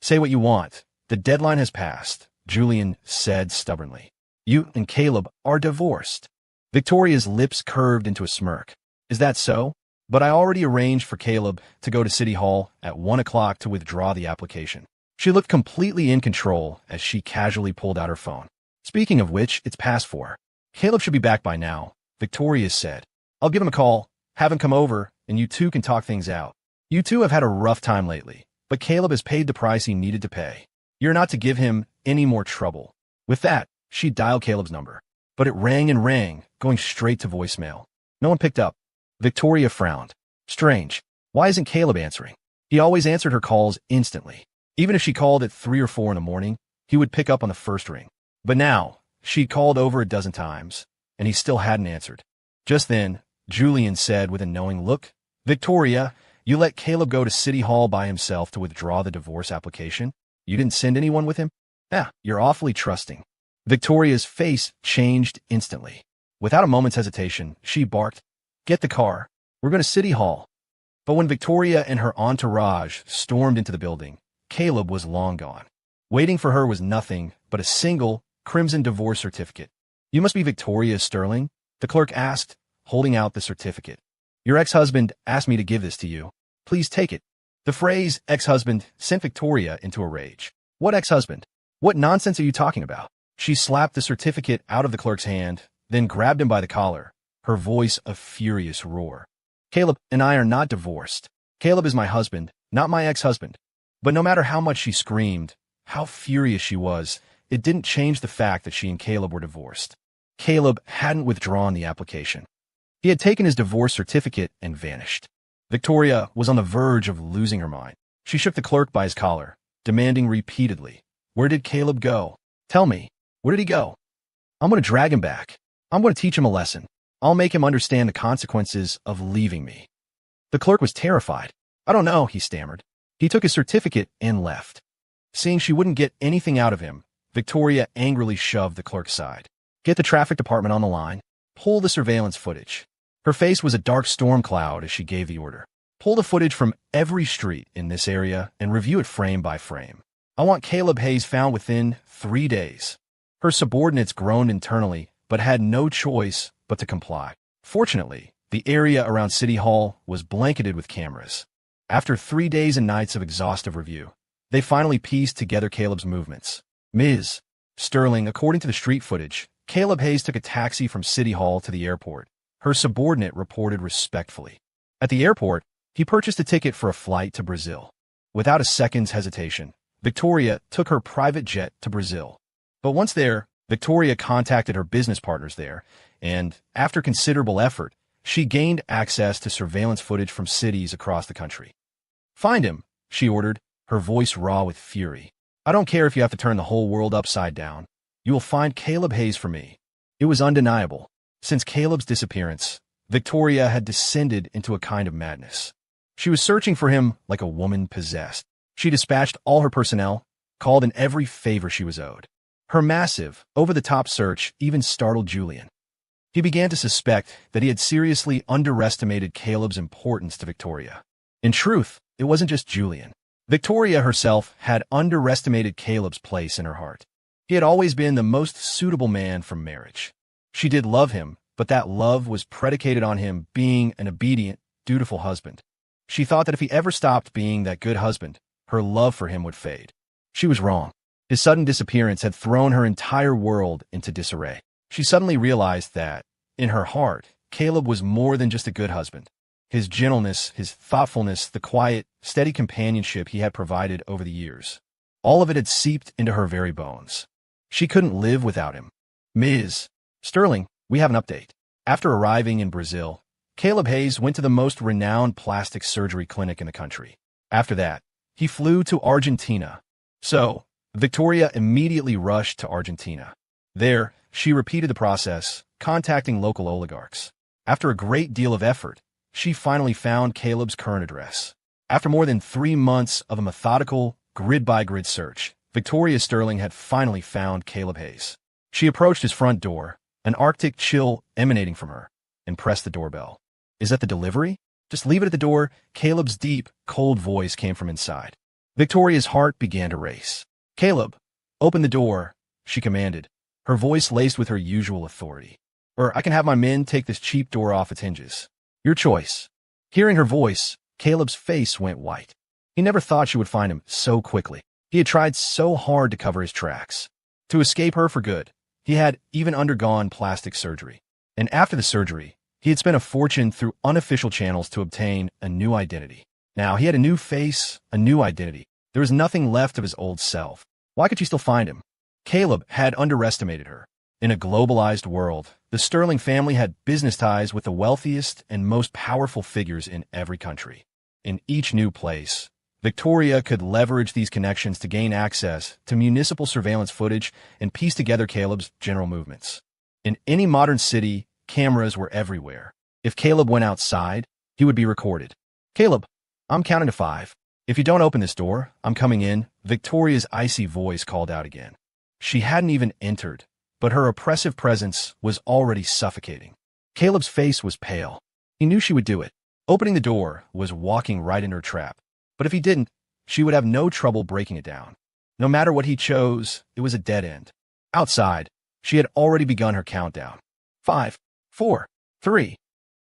"Say what you want. The deadline has passed," Julian said stubbornly. "You and Caleb are divorced." Victoria's lips curved into a smirk. "Is that so? But I already arranged for Caleb to go to City Hall at 1 o'clock to withdraw the application." She looked completely in control as she casually pulled out her phone. "Speaking of which, it's past 4. Caleb should be back by now," Victoria said. "I'll give him a call, have him come over, and you two can talk things out. You two have had a rough time lately, but Caleb has paid the price he needed to pay. You're not to give him any more trouble." With that, she dialed Caleb's number. But it rang and rang, going straight to voicemail. No one picked up. Victoria frowned. Strange. Why isn't Caleb answering? He always answered her calls instantly. Even if she called at 3 or 4 in the morning, he would pick up on the first ring. But now, she'd called over a dozen times, and he still hadn't answered. Just then, Julian said with a knowing look, "Victoria, you let Caleb go to City Hall by himself to withdraw the divorce application? You didn't send anyone with him? You're awfully trusting." Victoria's face changed instantly. Without a moment's hesitation, she barked, "Get the car. We're going to City Hall." But when Victoria and her entourage stormed into the building, Caleb was long gone. Waiting for her was nothing but a single, crimson divorce certificate. "You must be Victoria Sterling?" the clerk asked, holding out the certificate. Your ex-husband asked me to give this to you. Please take it. The phrase ex-husband sent Victoria into a rage. What ex-husband? What nonsense are you talking about? She slapped the certificate out of the clerk's hand, then grabbed him by the collar, her voice a furious roar. Caleb and I are not divorced. Caleb is my husband, not my ex-husband. But no matter how much she screamed, how furious she was, it didn't change the fact that she and Caleb were divorced. Caleb hadn't withdrawn the application. He had taken his divorce certificate and vanished. Victoria was on the verge of losing her mind. She shook the clerk by his collar, demanding repeatedly, "Where did Caleb go? Tell me, where did he go? I'm going to drag him back. I'm going to teach him a lesson. I'll make him understand the consequences of leaving me." The clerk was terrified. "I don't know," he stammered. He took his certificate and left. Seeing she wouldn't get anything out of him, Victoria angrily shoved the clerk aside. "Get the traffic department on the line. Pull the surveillance footage." Her face was a dark storm cloud as she gave the order. "Pull the footage from every street in this area and review it frame by frame. I want Caleb Hayes found within 3 days." Her subordinates groaned internally, but had no choice but to comply. Fortunately, the area around City Hall was blanketed with cameras. After 3 days and nights of exhaustive review, they finally pieced together Caleb's movements. Ms. Sterling, according to the street footage, Caleb Hayes took a taxi from City Hall to the airport. Her subordinate reported respectfully. At the airport, he purchased a ticket for a flight to Brazil. Without a second's hesitation, Victoria took her private jet to Brazil. But once there, Victoria contacted her business partners there, and, after considerable effort, she gained access to surveillance footage from cities across the country. "Find him," she ordered, her voice raw with fury. "I don't care if you have to turn the whole world upside down. You will find Caleb Hayes for me." It was undeniable. Since Caleb's disappearance, Victoria had descended into a kind of madness. She was searching for him like a woman possessed. She dispatched all her personnel, called in every favor she was owed. Her massive, over-the-top search even startled Julian. He began to suspect that he had seriously underestimated Caleb's importance to Victoria. In truth, it wasn't just Julian. Victoria herself had underestimated Caleb's place in her heart. He had always been the most suitable man for marriage. She did love him, but that love was predicated on him being an obedient, dutiful husband. She thought that if he ever stopped being that good husband, her love for him would fade. She was wrong. His sudden disappearance had thrown her entire world into disarray. She suddenly realized that, in her heart, Caleb was more than just a good husband. His gentleness, his thoughtfulness, the quiet, steady companionship he had provided over the years. All of it had seeped into her very bones. She couldn't live without him. "Ms. Sterling, we have an update." After arriving in Brazil, Caleb Hayes went to the most renowned plastic surgery clinic in the country. After that, he flew to Argentina. So, Victoria immediately rushed to Argentina. There, she repeated the process, contacting local oligarchs. After a great deal of effort, she finally found Caleb's current address. After more than 3 months of a methodical, grid-by-grid search, Victoria Sterling had finally found Caleb Hayes. She approached his front door, an Arctic chill emanating from her, and pressed the doorbell. "Is that the delivery?" "Just leave it at the door." Caleb's deep, cold voice came from inside. Victoria's heart began to race. "Caleb, open the door," she commanded, her voice laced with her usual authority. "Or I can have my men take this cheap door off its hinges. Your choice." Hearing her voice, Caleb's face went white. He never thought she would find him so quickly. He had tried so hard to cover his tracks. To escape her for good, he had even undergone plastic surgery. And after the surgery, he had spent a fortune through unofficial channels to obtain a new identity. Now he had a new face, a new identity. There was nothing left of his old self. Why could she still find him? Caleb had underestimated her. In a globalized world, the Sterling family had business ties with the wealthiest and most powerful figures in every country. In each new place, Victoria could leverage these connections to gain access to municipal surveillance footage and piece together Caleb's general movements. In any modern city, cameras were everywhere. If Caleb went outside, he would be recorded. "Caleb, I'm counting to 5. If you don't open this door, I'm coming in," Victoria's icy voice called out again. She hadn't even entered, but her oppressive presence was already suffocating. Caleb's face was pale. He knew she would do it. Opening the door was walking right into her trap. But if he didn't, she would have no trouble breaking it down. No matter what he chose, it was a dead end. Outside, she had already begun her countdown. 5, 4, 3.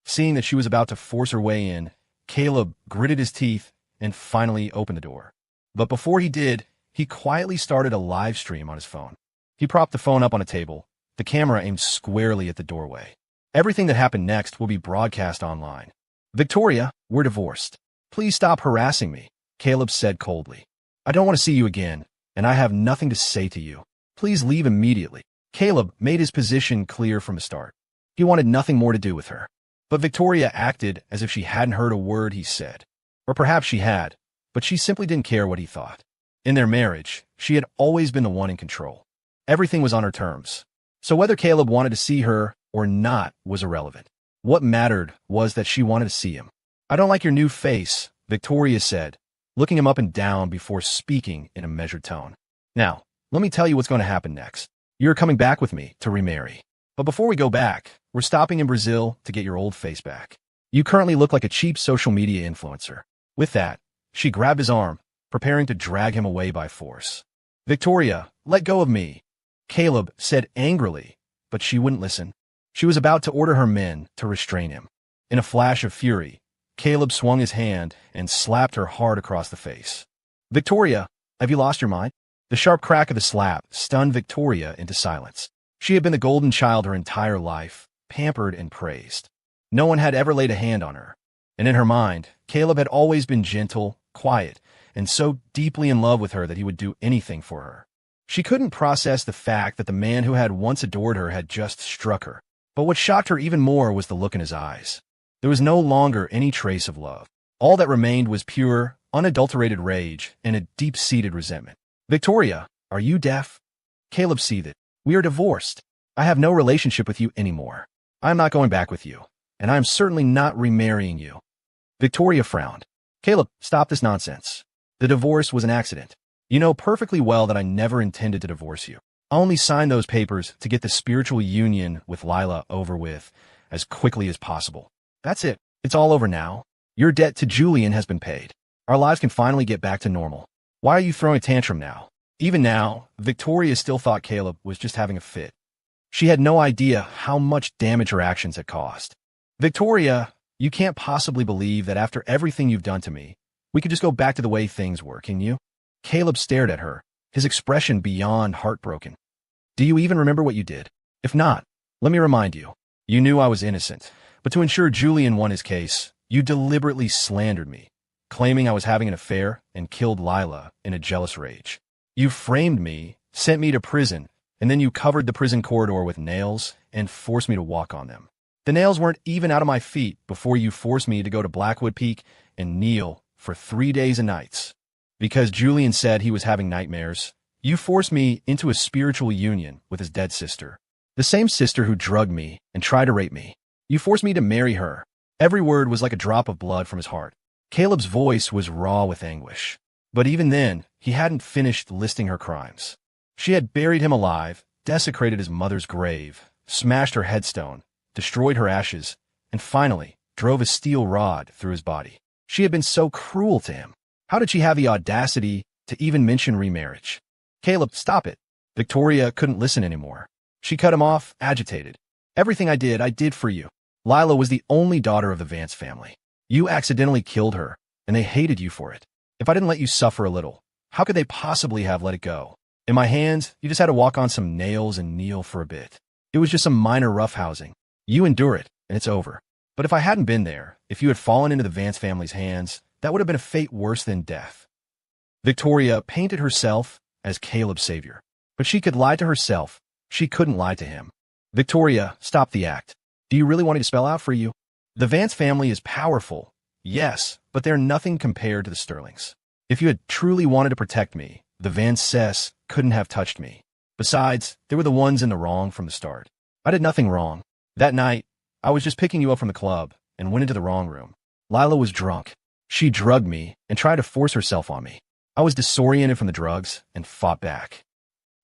Seeing that she was about to force her way in, Caleb gritted his teeth and finally opened the door. But before he did, he quietly started a live stream on his phone. He propped the phone up on a table, the camera aimed squarely at the doorway. Everything that happened next will be broadcast online. Victoria, we're divorced. Please stop harassing me, Caleb said coldly. I don't want to see you again, and I have nothing to say to you. Please leave immediately. Caleb made his position clear from the start. He wanted nothing more to do with her. But Victoria acted as if she hadn't heard a word he said. Or perhaps she had, but she simply didn't care what he thought. In their marriage, she had always been the one in control. Everything was on her terms. So whether Caleb wanted to see her or not was irrelevant. What mattered was that she wanted to see him. I don't like your new face, Victoria said, looking him up and down before speaking in a measured tone. Now, let me tell you what's going to happen next. You're coming back with me to remarry. But before we go back, we're stopping in Brazil to get your old face back. You currently look like a cheap social media influencer. With that, she grabbed his arm, preparing to drag him away by force. Victoria, let go of me, Caleb said angrily, but she wouldn't listen. She was about to order her men to restrain him. In a flash of fury, Caleb swung his hand and slapped her hard across the face. Victoria, have you lost your mind? The sharp crack of the slap stunned Victoria into silence. She had been the golden child her entire life, pampered and praised. No one had ever laid a hand on her. And in her mind, Caleb had always been gentle, quiet, and so deeply in love with her that he would do anything for her. She couldn't process the fact that the man who had once adored her had just struck her. But what shocked her even more was the look in his eyes. There was no longer any trace of love. All that remained was pure, unadulterated rage and a deep-seated resentment. Victoria, are you deaf? Caleb seethed. We are divorced. I have no relationship with you anymore. I am not going back with you, and I am certainly not remarrying you. Victoria frowned. Caleb, stop this nonsense. The divorce was an accident. You know perfectly well that I never intended to divorce you. I only signed those papers to get the spiritual union with Lila over with as quickly as possible. That's it. It's all over now. Your debt to Julian has been paid. Our lives can finally get back to normal. Why are you throwing a tantrum now? Even now, Victoria still thought Caleb was just having a fit. She had no idea how much damage her actions had caused. Victoria, you can't possibly believe that after everything you've done to me, we could just go back to the way things were, can you? Caleb stared at her, his expression beyond heartbroken. Do you even remember what you did? If not, let me remind you. You knew I was innocent, but to ensure Julian won his case, you deliberately slandered me, claiming I was having an affair and killed Lila in a jealous rage. You framed me, sent me to prison, and then you covered the prison corridor with nails and forced me to walk on them. The nails weren't even out of my feet before you forced me to go to Blackwood Peak and kneel for 3 days and nights. Because Julian said he was having nightmares, you forced me into a spiritual union with his dead sister. The same sister who drugged me and tried to rape me. You forced me to marry her. Every word was like a drop of blood from his heart. Caleb's voice was raw with anguish. But even then, he hadn't finished listing her crimes. She had buried him alive, desecrated his mother's grave, smashed her headstone, destroyed her ashes, and finally drove a steel rod through his body. She had been so cruel to him. How did she have the audacity to even mention remarriage? Caleb, stop it. Victoria couldn't listen anymore. She cut him off, agitated. Everything I did for you. Lila was the only daughter of the Vance family. You accidentally killed her, and they hated you for it. If I didn't let you suffer a little, how could they possibly have let it go? In my hands, you just had to walk on some nails and kneel for a bit. It was just some minor roughhousing. You endure it, and it's over. But if I hadn't been there, if you had fallen into the Vance family's hands, that would have been a fate worse than death. Victoria painted herself as Caleb's savior. But she could lie to herself. She couldn't lie to him. Victoria, stop the act. Do you really want me to spell out for you? The Vance family is powerful, yes, but they're nothing compared to the Sterlings. If you had truly wanted to protect me, the Vances couldn't have touched me. Besides, they were the ones in the wrong from the start. I did nothing wrong. That night, I was just picking you up from the club and went into the wrong room. Lila was drunk. She drugged me and tried to force herself on me. I was disoriented from the drugs and fought back.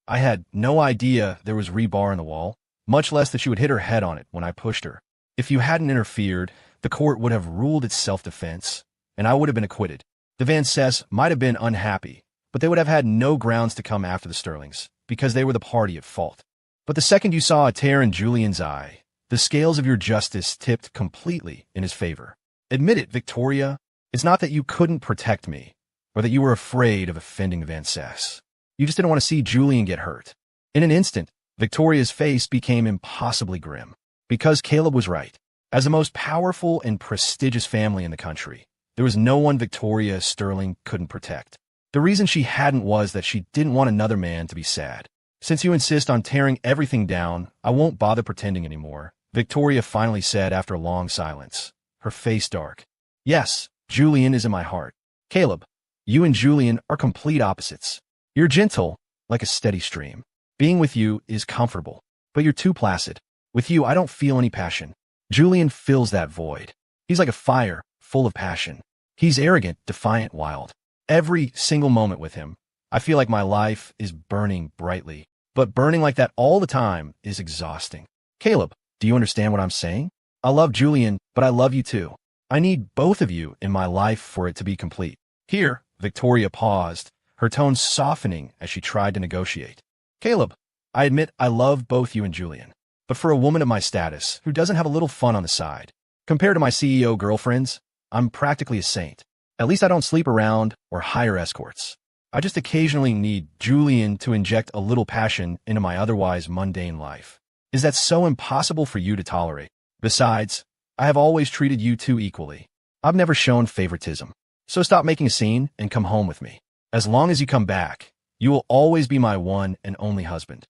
I had no idea there was rebar in the wall, much less that she would hit her head on it when I pushed her. If you hadn't interfered, the court would have ruled it's self-defense, and I would have been acquitted. The Vances might have been unhappy, but they would have had no grounds to come after the Sterlings, because they were the party at fault. But the second you saw a tear in Julian's eye, The scales of your justice tipped completely in his favor. Admit it, Victoria. It's not that you couldn't protect me, or that you were afraid of offending Van Cess. You just didn't want to see Julian get hurt. In an instant, Victoria's face became impossibly grim. Because Caleb was right. As the most powerful and prestigious family in the country, there was no one Victoria Sterling couldn't protect. The reason she hadn't was that she didn't want another man to be sad. Since you insist on tearing everything down, I won't bother pretending anymore, Victoria finally said after a long silence, her face dark. Yes, Julian is in my heart. Caleb, you and Julian are complete opposites. You're gentle, like a steady stream. Being with you is comfortable, but you're too placid. With you, I don't feel any passion. Julian fills that void. He's like a fire, full of passion. He's arrogant, defiant, wild. Every single moment with him, I feel like my life is burning brightly. But burning like that all the time is exhausting. Caleb, do you understand what I'm saying? I love Julian, but I love you too. I need both of you in my life for it to be complete. Here, Victoria paused, her tone softening as she tried to negotiate. Caleb, I admit I love both you and Julian. But for a woman of my status, who doesn't have a little fun on the side, compared to my CEO girlfriends, I'm practically a saint. At least I don't sleep around or hire escorts. I just occasionally need Julian to inject a little passion into my otherwise mundane life. Is that so impossible for you to tolerate? Besides, I have always treated you two equally. I've never shown favoritism. So stop making a scene and come home with me. As long as you come back, you will always be my one and only husband.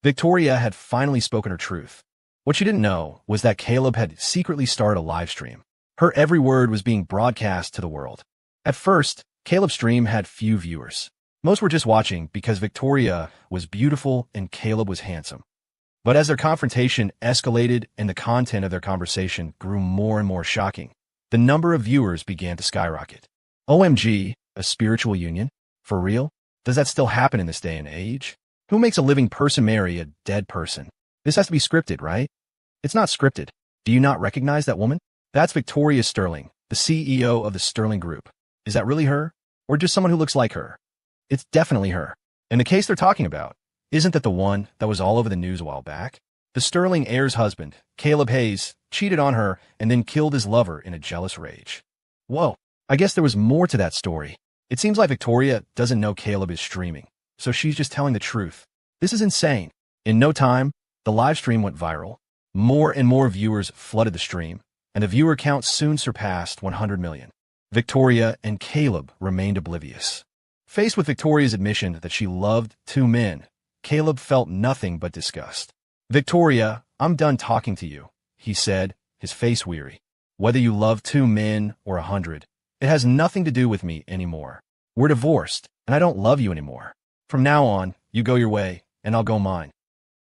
Victoria had finally spoken her truth. What she didn't know was that Caleb had secretly started a live stream. Her every word was being broadcast to the world. At first, Caleb's stream had few viewers. Most were just watching because Victoria was beautiful and Caleb was handsome. But as their confrontation escalated and the content of their conversation grew more and more shocking, the number of viewers began to skyrocket. OMG, a spiritual union? For real? Does that still happen in this day and age? Who makes a living person marry a dead person? This has to be scripted, right? It's not scripted. Do you not recognize that woman? That's Victoria Sterling, the CEO of the Sterling Group. Is that really her? Or just someone who looks like her? It's definitely her. And the case they're talking about, isn't that the one that was all over the news a while back? The Sterling heir's husband, Caleb Hayes, cheated on her and then killed his lover in a jealous rage. Whoa, I guess there was more to that story. It seems like Victoria doesn't know Caleb is streaming, so she's just telling the truth. This is insane. In no time, the live stream went viral. More and more viewers flooded the stream, and the viewer count soon surpassed 100 million. Victoria and Caleb remained oblivious. Faced with Victoria's admission that she loved two men, Caleb felt nothing but disgust. Victoria, I'm done talking to you, he said, his face weary. Whether you love two men or 100, it has nothing to do with me anymore. We're divorced, and I don't love you anymore. From now on, you go your way, and I'll go mine.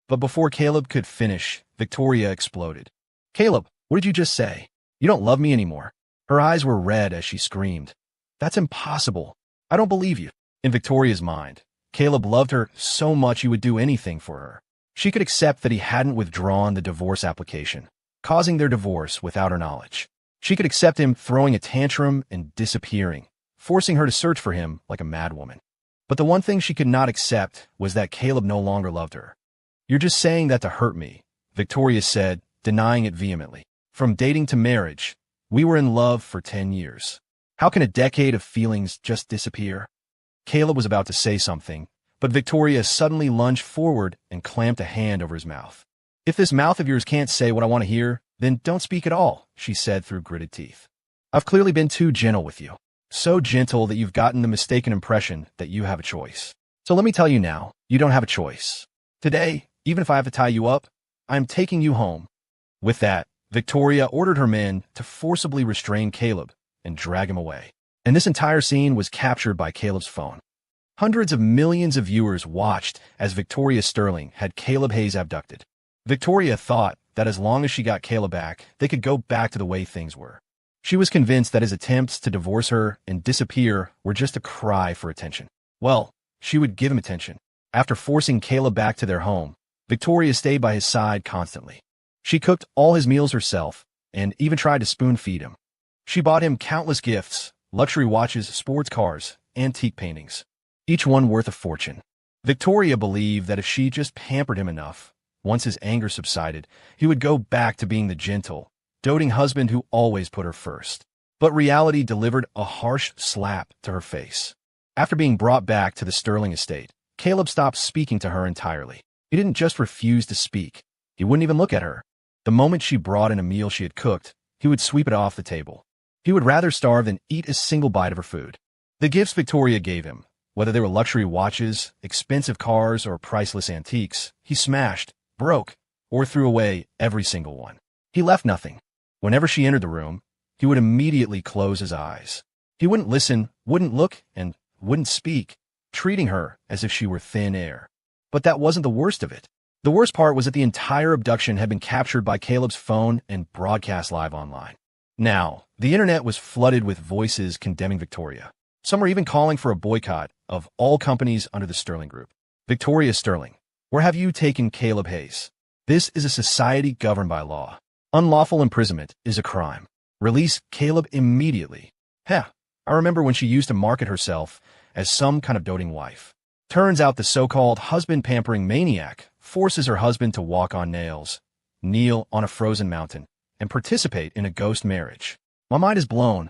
But before Caleb could finish, Victoria exploded. Caleb, what did you just say? You don't love me anymore. Her eyes were red as she screamed. That's impossible. I don't believe you. In Victoria's mind, Caleb loved her so much he would do anything for her. She could accept that he hadn't withdrawn the divorce application, causing their divorce without her knowledge. She could accept him throwing a tantrum and disappearing, forcing her to search for him like a madwoman. But the one thing she could not accept was that Caleb no longer loved her. You're just saying that to hurt me, Victoria said, denying it vehemently. From dating to marriage, we were in love for 10 years. How can a decade of feelings just disappear? Caleb was about to say something, but Victoria suddenly lunged forward and clamped a hand over his mouth. If this mouth of yours can't say what I want to hear, then don't speak at all, she said through gritted teeth. I've clearly been too gentle with you. So gentle that you've gotten the mistaken impression that you have a choice. So let me tell you now, you don't have a choice. Today, even if I have to tie you up, I'm taking you home. With that, Victoria ordered her men to forcibly restrain Caleb and drag him away. And this entire scene was captured by Caleb's phone. Hundreds of millions of viewers watched as Victoria Sterling had Caleb Hayes abducted. Victoria thought that as long as she got Caleb back, they could go back to the way things were. She was convinced that his attempts to divorce her and disappear were just a cry for attention. Well, she would give him attention. After forcing Caleb back to their home, Victoria stayed by his side constantly. She cooked all his meals herself and even tried to spoon-feed him. She bought him countless gifts, luxury watches, sports cars, antique paintings, each one worth a fortune. Victoria believed that if she just pampered him enough, Once his anger subsided, he would go back to being the gentle, doting husband who always put her first. But reality delivered a harsh slap to her face. After being brought back to the Sterling estate, Caleb stopped speaking to her entirely. He didn't just refuse to speak. He wouldn't even look at her. The moment she brought in a meal she had cooked, he would sweep it off the table. He would rather starve than eat a single bite of her food. The gifts Victoria gave him, whether they were luxury watches, expensive cars, or priceless antiques, he smashed, broke, or threw away every single one. He left nothing. Whenever she entered the room, he would immediately close his eyes. He wouldn't listen, wouldn't look, and wouldn't speak, treating her as if she were thin air. But that wasn't the worst of it. The worst part was that the entire abduction had been captured by Caleb's phone and broadcast live online. Now, the internet was flooded with voices condemning Victoria. Some were even calling for a boycott of all companies under the Sterling Group. Victoria Sterling, where have you taken Caleb Hayes? This is a society governed by law. Unlawful imprisonment is a crime. Release Caleb immediately. Heh, I remember when she used to market herself as some kind of doting wife. Turns out the so-called husband-pampering maniac forces her husband to walk on nails, kneel on a frozen mountain, and participate in a ghost marriage. My mind is blown.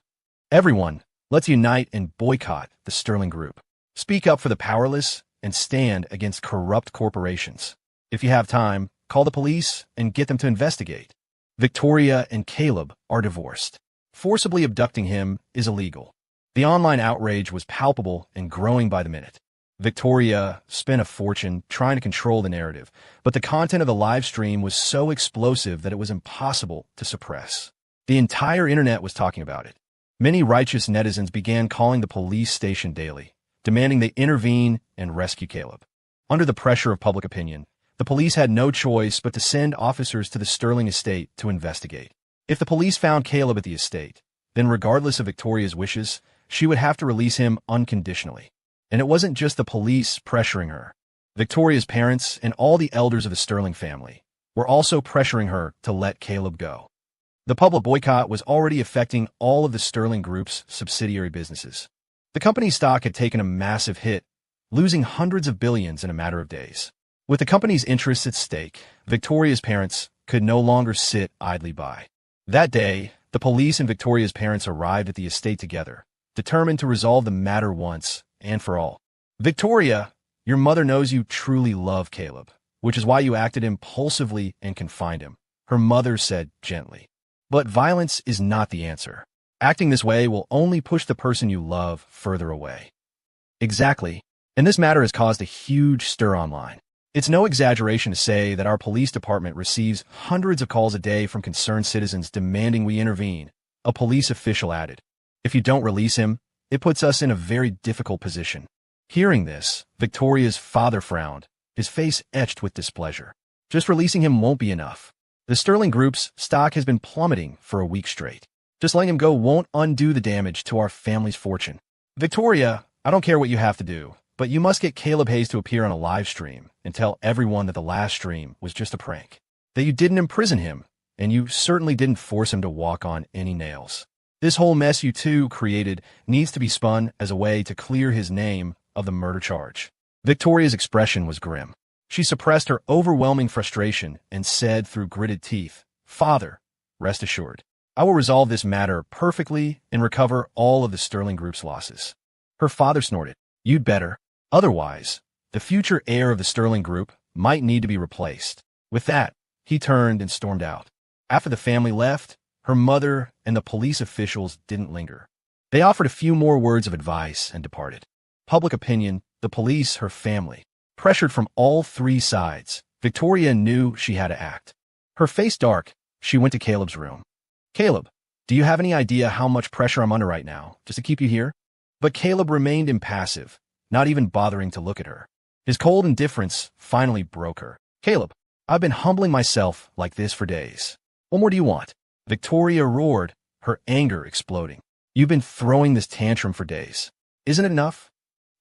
Everyone, let's unite and boycott the Sterling Group. Speak up for the powerless and stand against corrupt corporations. If you have time, call the police and get them to investigate. Victoria and Caleb are divorced. Forcibly abducting him is illegal. The online outrage was palpable and growing by the minute. Victoria spent a fortune trying to control the narrative, but the content of the live stream was so explosive that it was impossible to suppress. The entire internet was talking about it. Many righteous netizens began calling the police station daily, demanding they intervene and rescue Caleb. Under the pressure of public opinion, the police had no choice but to send officers to the Sterling estate to investigate. If the police found Caleb at the estate, then regardless of Victoria's wishes, she would have to release him unconditionally. And it wasn't just the police pressuring her. Victoria's parents and all the elders of the Sterling family were also pressuring her to let Caleb go. The public boycott was already affecting all of the Sterling Group's subsidiary businesses. The company's stock had taken a massive hit, losing hundreds of billions in a matter of days. With the company's interests at stake, Victoria's parents could no longer sit idly by. That day, the police and Victoria's parents arrived at the estate together, determined to resolve the matter once and for all. Victoria, your mother knows you truly love Caleb, which is why you acted impulsively and confined him, her mother said gently. But violence is not the answer. Acting this way will only push the person you love further away. Exactly. And this matter has caused a huge stir online. It's no exaggeration to say that our police department receives hundreds of calls a day from concerned citizens demanding we intervene, a police official added. If you don't release him, it puts us in a very difficult position. Hearing this, Victoria's father frowned, his face etched with displeasure. Just releasing him won't be enough. The Sterling Group's stock has been plummeting for a week straight. Just letting him go won't undo the damage to our family's fortune. Victoria, I don't care what you have to do, but you must get Caleb Hayes to appear on a live stream and tell everyone that the last stream was just a prank, that you didn't imprison him, and you certainly didn't force him to walk on any nails. This whole mess you two created needs to be spun as a way to clear his name of the murder charge. Victoria's expression was grim. She suppressed her overwhelming frustration and said through gritted teeth, "Father, rest assured, I will resolve this matter perfectly and recover all of the Sterling Group's losses." Her father snorted, "You'd better. Otherwise, the future heir of the Sterling Group might need to be replaced." With that, he turned and stormed out. After the family left, her mother and the police officials didn't linger. They offered a few more words of advice and departed. Public opinion, the police, her family. Pressured from all three sides, Victoria knew she had to act. Her face dark, she went to Caleb's room. "Caleb, do you have any idea how much pressure I'm under right now, just to keep you here?" But Caleb remained impassive, not even bothering to look at her. His cold indifference finally broke her. "Caleb, I've been humbling myself like this for days. What more do you want?" Victoria roared, her anger exploding. "You've been throwing this tantrum for days. Isn't it enough?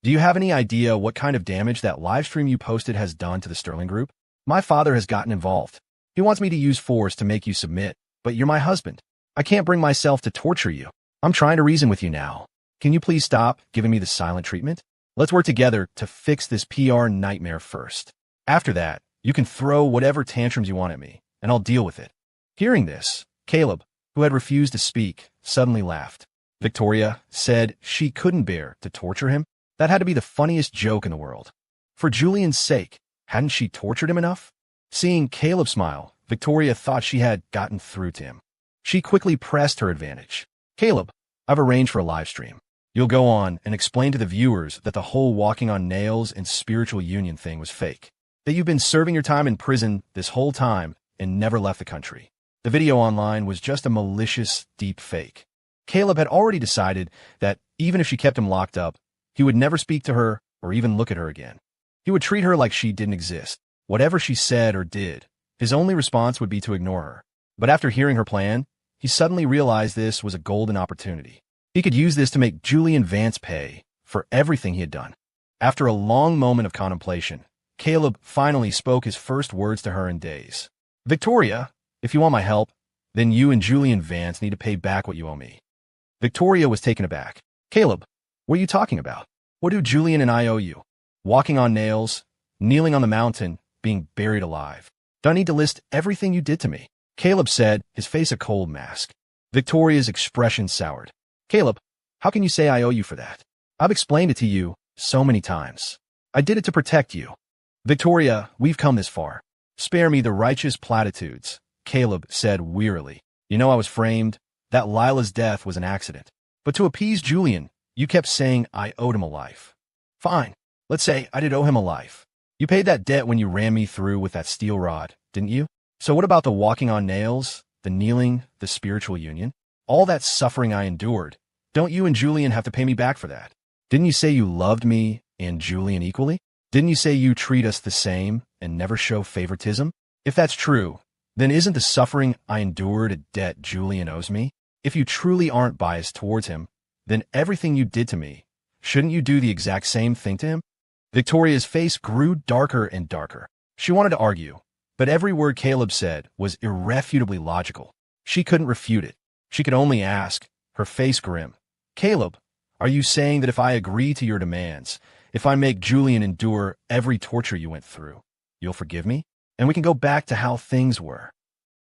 Do you have any idea what kind of damage that live stream you posted has done to the Sterling Group? My father has gotten involved. He wants me to use force to make you submit, but you're my husband. I can't bring myself to torture you. I'm trying to reason with you now. Can you please stop giving me the silent treatment? Let's work together to fix this PR nightmare first. After that, You can throw whatever tantrums you want at me, and I'll deal with it." Hearing this, Caleb, who had refused to speak, suddenly laughed. Victoria said she couldn't bear to torture him. That had to be the funniest joke in the world. For Julian's sake, hadn't she tortured him enough? Seeing Caleb smile, Victoria thought she had gotten through to him. She quickly pressed her advantage. "Caleb, I've arranged for a live stream. You'll go on and explain to the viewers that the whole walking on nails and spiritual union thing was fake. That you've been serving your time in prison this whole time and never left the country. The video online was just a malicious deep fake." Caleb had already decided that even if she kept him locked up, he would never speak to her or even look at her again. He would treat her like she didn't exist. Whatever she said or did, his only response would be to ignore her. But after hearing her plan, he suddenly realized this was a golden opportunity. He could use this to make Julian Vance pay for everything he had done. After a long moment of contemplation, Caleb finally spoke his first words to her in days. "Victoria, if you want my help, then you and Julian Vance need to pay back what you owe me." Victoria was taken aback. "Caleb, what are you talking about? What do Julian and I owe you? Walking on nails, kneeling on the mountain, being buried alive. Do I need to list everything you did to me?" Caleb said, his face a cold mask. Victoria's expression soured. "Caleb, how can you say I owe you for that? I've explained it to you so many times. I did it to protect you." "Victoria, we've come this far. Spare me the righteous platitudes," Caleb said wearily. "You know I was framed. That Lila's death was an accident. But to appease Julian, you kept saying I owed him a life. Fine, let's say I did owe him a life. You paid that debt when you ran me through with that steel rod, didn't you? So what about the walking on nails, the kneeling, the spiritual union? All that suffering I endured, don't you and Julian have to pay me back for that? Didn't you say you loved me and Julian equally? Didn't you say you treat us the same and never show favoritism? If that's true, then isn't the suffering I endured a debt Julian owes me? If you truly aren't biased towards him, then everything you did to me, shouldn't you do the exact same thing to him?" Victoria's face grew darker and darker. She wanted to argue, but every word Caleb said was irrefutably logical. She couldn't refute it. She could only ask, her face grim, "Caleb, are you saying that if I agree to your demands, if I make Julian endure every torture you went through, you'll forgive me? And we can go back to how things were?"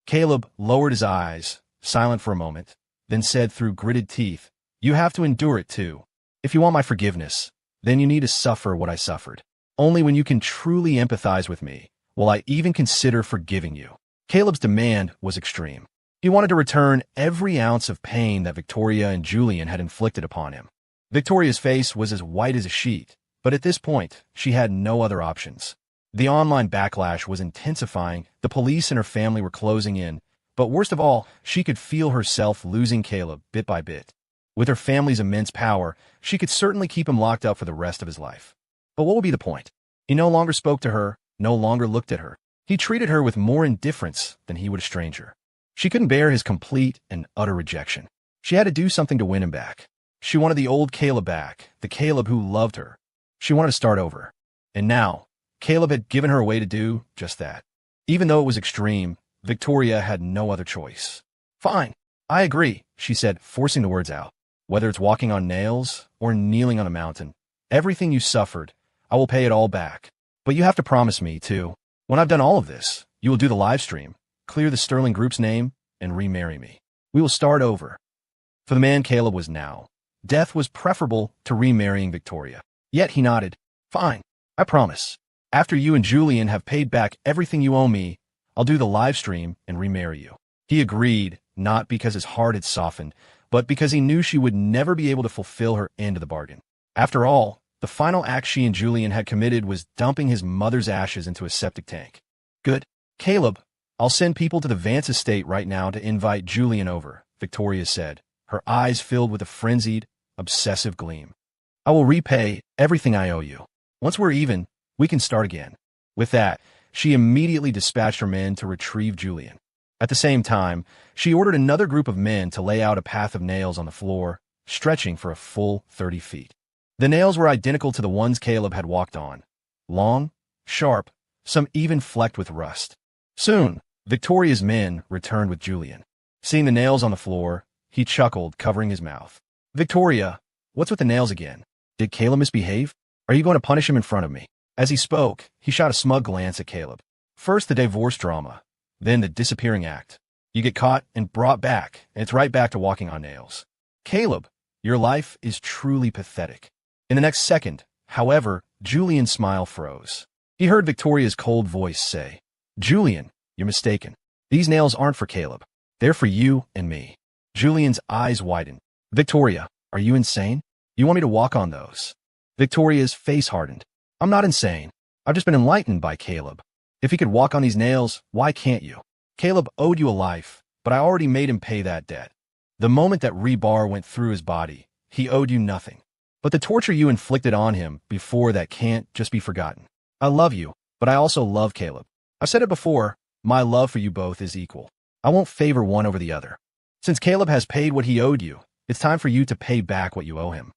Caleb lowered his eyes, silent for a moment, then said through gritted teeth, "You have to endure it too. If you want my forgiveness, then you need to suffer what I suffered. Only when you can truly empathize with me will I even consider forgiving you." Caleb's demand was extreme. He wanted to return every ounce of pain that Victoria and Julian had inflicted upon him. Victoria's face was as white as a sheet, but at this point, she had no other options. The online backlash was intensifying, the police and her family were closing in, but worst of all, she could feel herself losing Caleb bit by bit. With her family's immense power, she could certainly keep him locked up for the rest of his life. But what would be the point? He no longer spoke to her, no longer looked at her. He treated her with more indifference than he would a stranger. She couldn't bear his complete and utter rejection. She had to do something to win him back. She wanted the old Caleb back, the Caleb who loved her. She wanted to start over. And now, Caleb had given her a way to do just that. Even though it was extreme, Victoria had no other choice. "Fine, I agree," she said, forcing the words out. "Whether it's walking on nails or kneeling on a mountain, everything you suffered, I will pay it all back. But you have to promise me, too, when I've done all of this, you will do the live stream, clear the Sterling Group's name, and remarry me. We will start over." For the man Caleb was now, death was preferable to remarrying Victoria. Yet he nodded. "Fine, I promise. After you and Julian have paid back everything you owe me, I'll do the live stream and remarry you." He agreed, not because his heart had softened, but because he knew she would never be able to fulfill her end of the bargain. After all, the final act she and Julian had committed was dumping his mother's ashes into a septic tank. "Good. Caleb, I'll send people to the Vance estate right now to invite Julian over," Victoria said, her eyes filled with a frenzied, obsessive gleam. "I will repay everything I owe you. Once we're even, we can start again." With that, she immediately dispatched her men to retrieve Julian. At the same time, she ordered another group of men to lay out a path of nails on the floor, stretching for a full 30 feet. The nails were identical to the ones Caleb had walked on. Long, sharp, some even flecked with rust. Soon, Victoria's men returned with Julian. Seeing the nails on the floor, he chuckled, covering his mouth. "Victoria, what's with the nails again? Did Caleb misbehave? Are you going to punish him in front of me?" As he spoke, he shot a smug glance at Caleb. First the divorce drama, then the disappearing act. You get caught and brought back, and it's right back to walking on nails. Caleb, your life is truly pathetic. In the next second, however, Julian's smile froze. He heard Victoria's cold voice say, "Julian, you're mistaken. These nails aren't for Caleb. They're for you and me." Julian's eyes widened. "Victoria, are you insane? You want me to walk on those?" Victoria's face hardened. "I'm not insane. I've just been enlightened by Caleb. If he could walk on these nails, why can't you? Caleb owed you a life, but I already made him pay that debt. The moment that rebar went through his body, he owed you nothing. But the torture you inflicted on him before that can't just be forgotten. I love you, but I also love Caleb. I've said it before, my love for you both is equal. I won't favor one over the other. Since Caleb has paid what he owed you, it's time for you to pay back what you owe him."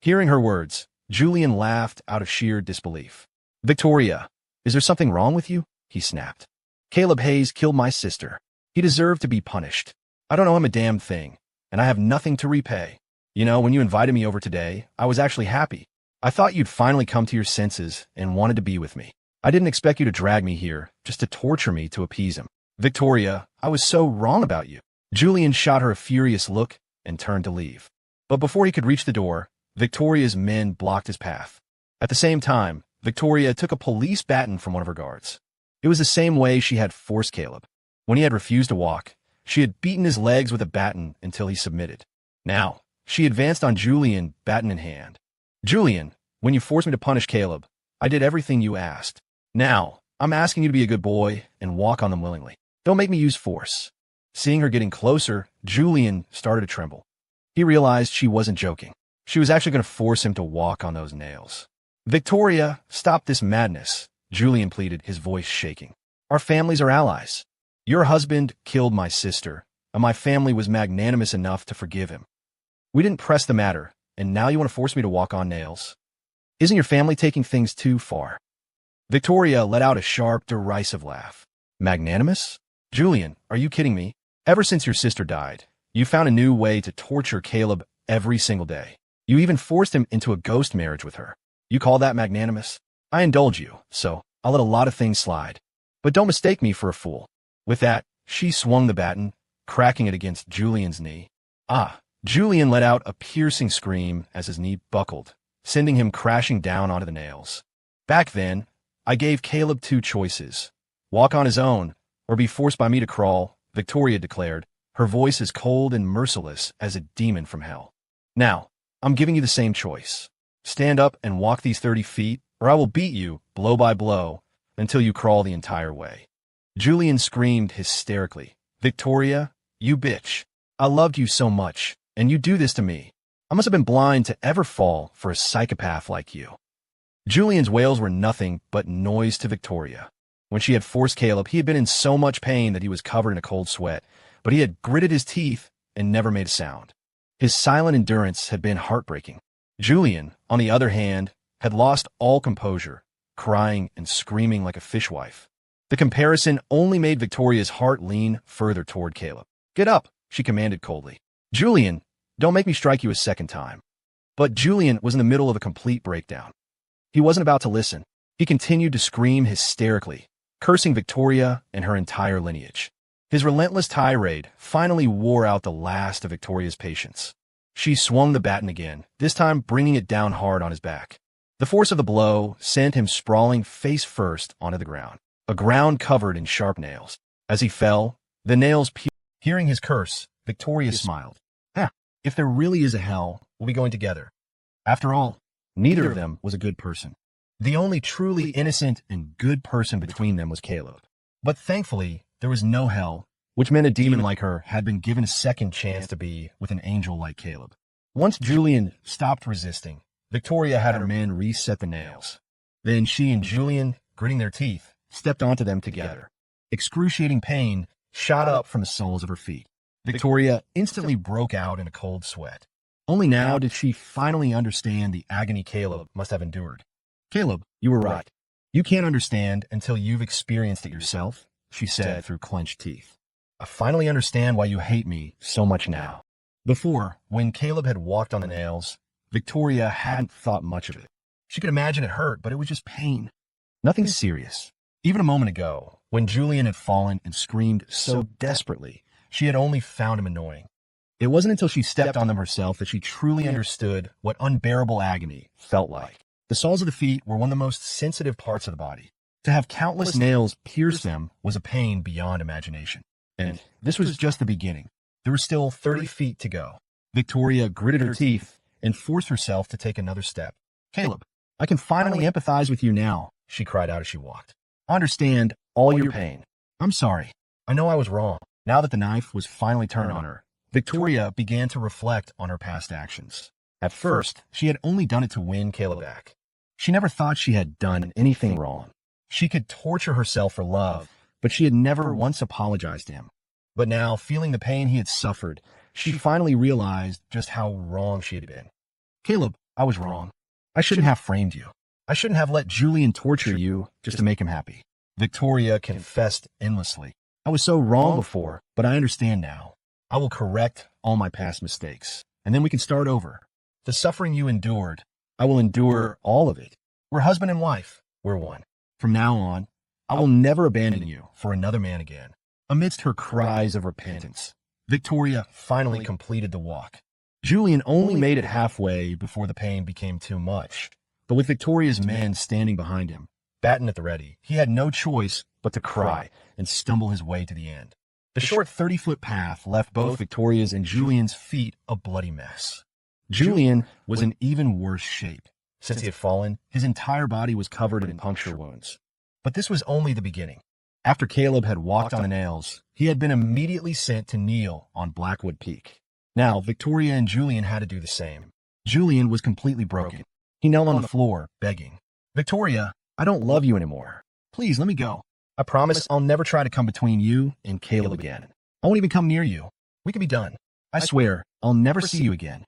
Hearing her words, Julian laughed out of sheer disbelief. "Victoria, is there something wrong with you?" he snapped. "Caleb Hayes killed my sister. He deserved to be punished. I don't owe him a damn thing, and I have nothing to repay. You know, when you invited me over today, I was actually happy. I thought you'd finally come to your senses and wanted to be with me. I didn't expect you to drag me here just to torture me to appease him. Victoria, I was so wrong about you." Julian shot her a furious look and turned to leave. But before he could reach the door, Victoria's men blocked his path. At the same time, Victoria took a police baton from one of her guards. It was the same way she had forced Caleb. When he had refused to walk, she had beaten his legs with a baton until he submitted. Now, she advanced on Julian, baton in hand. "Julian, when you forced me to punish Caleb, I did everything you asked. Now, I'm asking you to be a good boy and walk on them willingly. Don't make me use force." Seeing her getting closer, Julian started to tremble. He realized she wasn't joking. She was actually going to force him to walk on those nails. "Victoria, stop this madness," Julian pleaded, his voice shaking. "Our families are allies. Your husband killed my sister, and my family was magnanimous enough to forgive him. We didn't press the matter, and now you want to force me to walk on nails? Isn't your family taking things too far?" Victoria let out a sharp, derisive laugh. "Magnanimous? Julian, are you kidding me? Ever since your sister died, you found a new way to torture Caleb every single day. You even forced him into a ghost marriage with her. You call that magnanimous? I indulge you, so I'll let a lot of things slide. But don't mistake me for a fool." With that, she swung the baton, cracking it against Julian's knee. Julian let out a piercing scream as his knee buckled, sending him crashing down onto the nails. "Back then, I gave Caleb two choices. Walk on his own, or be forced by me to crawl," Victoria declared, her voice as cold and merciless as a demon from hell. "Now, I'm giving you the same choice. Stand up and walk these 30 feet, or I will beat you, blow by blow, until you crawl the entire way." Julian screamed hysterically, "Victoria, you bitch. I loved you so much, and you do this to me. I must have been blind to ever fall for a psychopath like you." Julian's wails were nothing but noise to Victoria. When she had forced Caleb, he had been in so much pain that he was covered in a cold sweat, but he had gritted his teeth and never made a sound. His silent endurance had been heartbreaking. Julian, on the other hand, had lost all composure, crying and screaming like a fishwife. The comparison only made Victoria's heart lean further toward Caleb. "Get up," she commanded coldly. "Julian, don't make me strike you a second time." But Julian was in the middle of a complete breakdown. He wasn't about to listen. He continued to scream hysterically, cursing Victoria and her entire lineage. His relentless tirade finally wore out the last of Victoria's patience. She swung the baton again, this time bringing it down hard on his back. The force of the blow sent him sprawling face first onto the ground, a ground covered in sharp nails. As he fell, the nails pierced. Hearing his curse, Victoria smiled. If there really is a hell, we'll be going together. After all, neither of them was a good person. The only truly innocent and good person between them was Caleb. But thankfully, there was no hell, which meant a demon like her had been given a second chance to be with an angel like Caleb. Once Julian stopped resisting, Victoria had her men reset the nails. Then she and Julian, gritting their teeth, stepped onto them together. Excruciating pain shot up from the soles of her feet. Victoria instantly broke out in a cold sweat. Only now did she finally understand the agony Caleb must have endured. "Caleb, you were right. You can't understand until you've experienced it yourself," she said through clenched teeth. "I finally understand why you hate me so much now." Before, when Caleb had walked on the nails, Victoria hadn't thought much of it. She could imagine it hurt, but it was just pain. Nothing serious. Even a moment ago, When Julian had fallen and screamed so desperately, she had only found him annoying. It wasn't until she stepped on them herself that she truly understood what unbearable agony felt like. The soles of the feet were one of the most sensitive parts of the body. To have countless nails pierce them was a pain beyond imagination. And this was just the beginning. There were still 30 feet to go. Victoria gritted her teeth and forced herself to take another step. "Caleb, I can finally empathize with you now," she cried out as she walked. "I understand all your pain. I'm sorry. I know I was wrong." Now that the knife was finally turned on her, Victoria began to reflect on her past actions. At first, she had only done it to win Caleb back. She never thought she had done anything wrong. She could torture herself for love, but she had never once apologized to him. But now, feeling the pain he had suffered, she finally realized just how wrong she had been. "Caleb, I was wrong. I shouldn't have framed you. I shouldn't have let Julian torture you just to make him happy." Victoria confessed endlessly. "I was so wrong before, but I understand now. I will correct all my past mistakes, and then we can start over. The suffering you endured, I will endure all of it. We're husband and wife. We're one. From now on, I will never abandon you for another man again." Amidst her cries of repentance, Victoria finally completed the walk. Julian only made it halfway before the pain became too much. But with Victoria's men standing behind him, baton at the ready, he had no choice but to cry and stumble his way to the end. The short 30-foot path left both Victoria's and Julian's feet a bloody mess. Julian was in even worse shape. Since he had fallen, his entire body was covered in puncture wounds. But this was only the beginning. After Caleb had walked on the nails, he had been immediately sent to kneel on Blackwood Peak. Now, Victoria and Julian had to do the same. Julian was completely broken. He knelt on the floor, begging, "Victoria, I don't love you anymore. Please let me go. I promise I'll never try to come between you and Caleb again. I won't even come near you. We can be done. I swear I'll never see you again."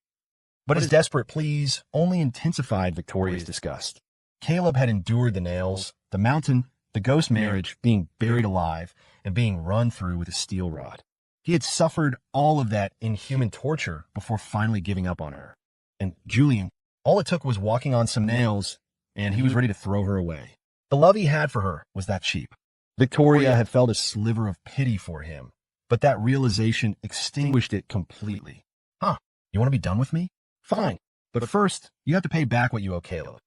But his desperate pleas only intensified Victoria's disgust. Caleb had endured the nails, the mountain, the ghost marriage, being buried alive, and being run through with a steel rod. He had suffered all of that inhuman torture before finally giving up on her. And Julian, all it took was walking on some nails, and he was ready to throw her away. The love he had for her was that cheap. Victoria had felt a sliver of pity for him, but that realization extinguished it completely. "Huh, you want to be done with me? Fine, but first, you have to pay back what you owe Caleb."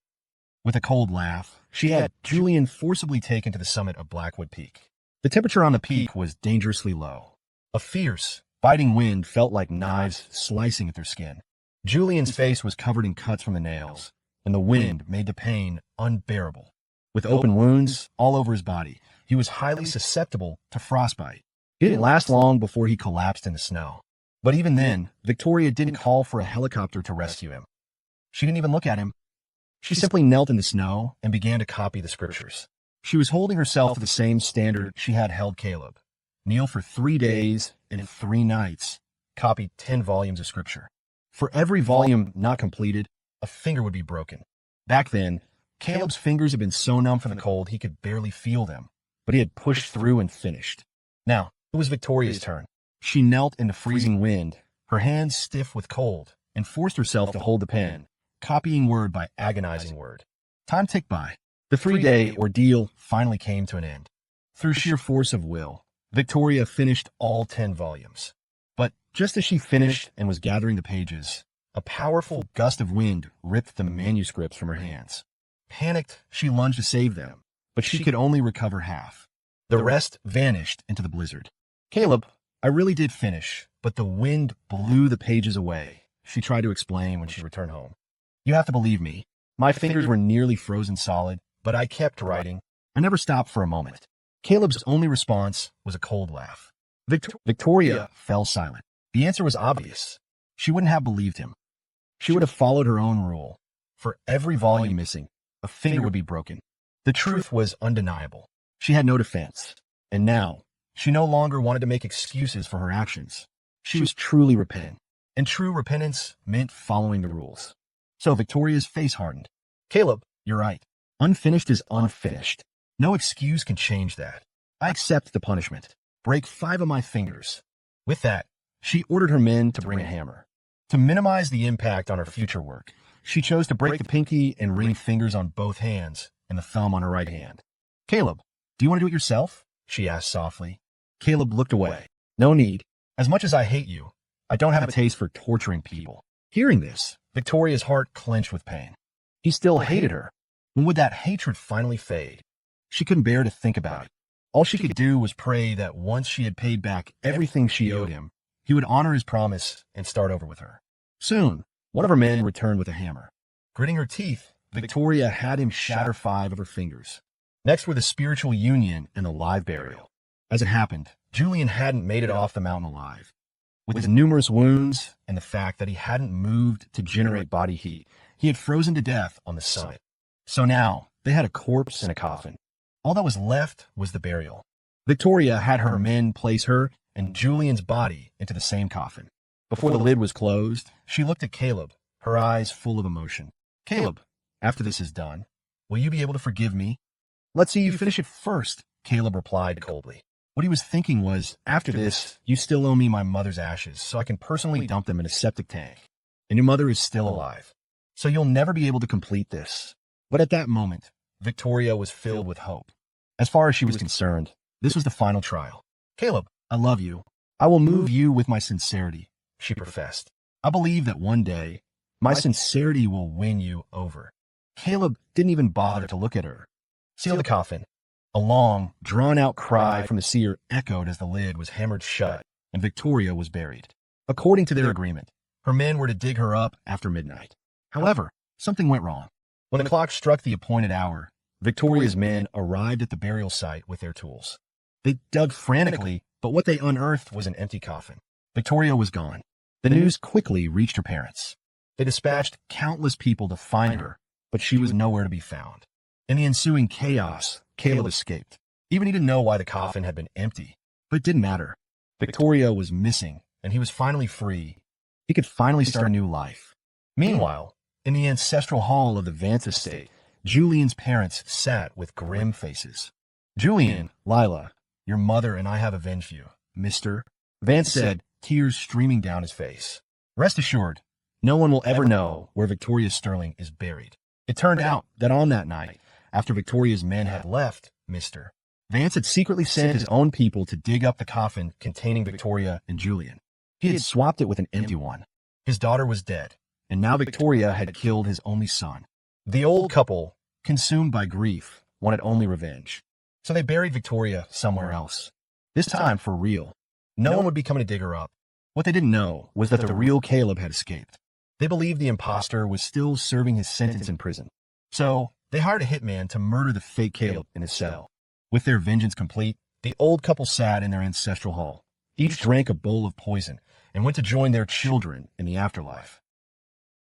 With a cold laugh, she had Julian forcibly taken to the summit of Blackwood Peak. The temperature on the peak was dangerously low. A fierce, biting wind felt like knives slicing at their skin. Julian's face was covered in cuts from the nails, and the wind made the pain unbearable. With open wounds all over his body, he was highly susceptible to frostbite. It didn't last long before he collapsed in the snow. But even then, Victoria didn't call for a helicopter to rescue him. She didn't even look at him. She simply knelt in the snow and began to copy the scriptures. She was holding herself to the same standard she had held Caleb. Kneel for 3 days and 3 nights. Copy 10 volumes of scripture. For every volume not completed, a finger would be broken. Back then, Caleb's fingers had been so numb from the cold he could barely feel them, but he had pushed through and finished. Now, it was Victoria's turn. She knelt in the freezing wind, her hands stiff with cold, and forced herself to hold the pen, copying word by agonizing word. Time ticked by. The 3-day ordeal finally came to an end. Through sheer force of will, Victoria finished all 10 volumes. But just as she finished and was gathering the pages, a powerful gust of wind ripped the manuscripts from her hands. Panicked, she lunged to save them, but she could only recover half. The rest vanished into the blizzard. "Caleb, I really did finish, but the wind blew the pages away," she tried to explain when she returned home. "You have to believe me. My fingers were nearly frozen solid, but I kept writing. I never stopped for a moment." Caleb's only response was a cold laugh. Victoria fell silent. The answer was obvious. She wouldn't have believed him. She would have followed her own rule. For every volume missing, a finger would be broken. The truth was undeniable. She had no defense. And now, she no longer wanted to make excuses for her actions. She was truly repentant. And true repentance meant following the rules. So Victoria's face hardened. "Caleb, you're right. Unfinished is unfinished. No excuse can change that. I accept the punishment. Break 5 of my fingers." With that, she ordered her men to bring a hammer. To minimize the impact on her future work, she chose to break the pinky and ring fingers on both hands and the thumb on her right hand. "Caleb, do you want to do it yourself?" she asked softly. Caleb looked away. No need. As much as I hate you, I don't have a taste for torturing people. Hearing this, Victoria's heart clenched with pain. He still hated her. When would that hatred finally fade? She couldn't bear to think about it. All she could do was pray that once she had paid back everything she owed him, he would honor his promise and start over with her. Soon, one of her men returned with a hammer. Gritting her teeth, Victoria had him shatter 5 of her fingers. Next were the spiritual union and the live burial. As it happened, Julian hadn't made it off the mountain alive. With his numerous wounds and the fact that he hadn't moved to generate body heat, he had frozen to death on the summit. So now, they had a corpse in a coffin. All that was left was the burial. Victoria had her men place her and Julian's body into the same coffin. Before the lid was closed, she looked at Caleb, her eyes full of emotion. Caleb, after this is done, will you be able to forgive me? Let's see you finish it first, Caleb replied coldly. What he was thinking was, after this, you still owe me my mother's ashes, so I can personally dump them in a septic tank. And your mother is still alive. So you'll never be able to complete this. But at that moment, Victoria was filled with hope. As far as she was concerned, this was the final trial. Caleb, I love you. I will move you with my sincerity, she professed. I believe that one day, my sincerity will win you over. Caleb didn't even bother to look at her. Seal the coffin. A long, drawn-out cry from the seer echoed as the lid was hammered shut, and Victoria was buried. According to their agreement, her men were to dig her up after midnight. However, something went wrong. When the clock struck the appointed hour, Victoria's men arrived at the burial site with their tools. They dug frantically, but what they unearthed was an empty coffin. Victoria was gone. The news quickly reached her parents. They dispatched countless people to find her, but she was nowhere to be found. In the ensuing chaos, Caleb escaped. Even he didn't know why the coffin had been empty, but it didn't matter. Victoria was missing, and he was finally free. He could finally start a new life. Meanwhile, in the ancestral hall of the Vance estate, Julian's parents sat with grim faces. Julian, Lila, your mother and I have avenged you, Mr. Vance said, tears streaming down his face. Rest assured, no one will ever know where Victoria Sterling is buried. It turned out that on that night, after Victoria's men had left, Mr. Vance had secretly sent his own people to dig up the coffin containing Victoria and Julian. He had swapped it with an empty one. His daughter was dead, and now Victoria had killed his only son. The old couple, consumed by grief, wanted only revenge. So they buried Victoria somewhere else. This time for real. No one would be coming to dig her up. What they didn't know was that the real Caleb had escaped. They believed the imposter was still serving his sentence in prison. So they hired a hitman to murder the fake Caleb in his cell. With their vengeance complete, the old couple sat in their ancestral hall. Each drank a bowl of poison and went to join their children in the afterlife.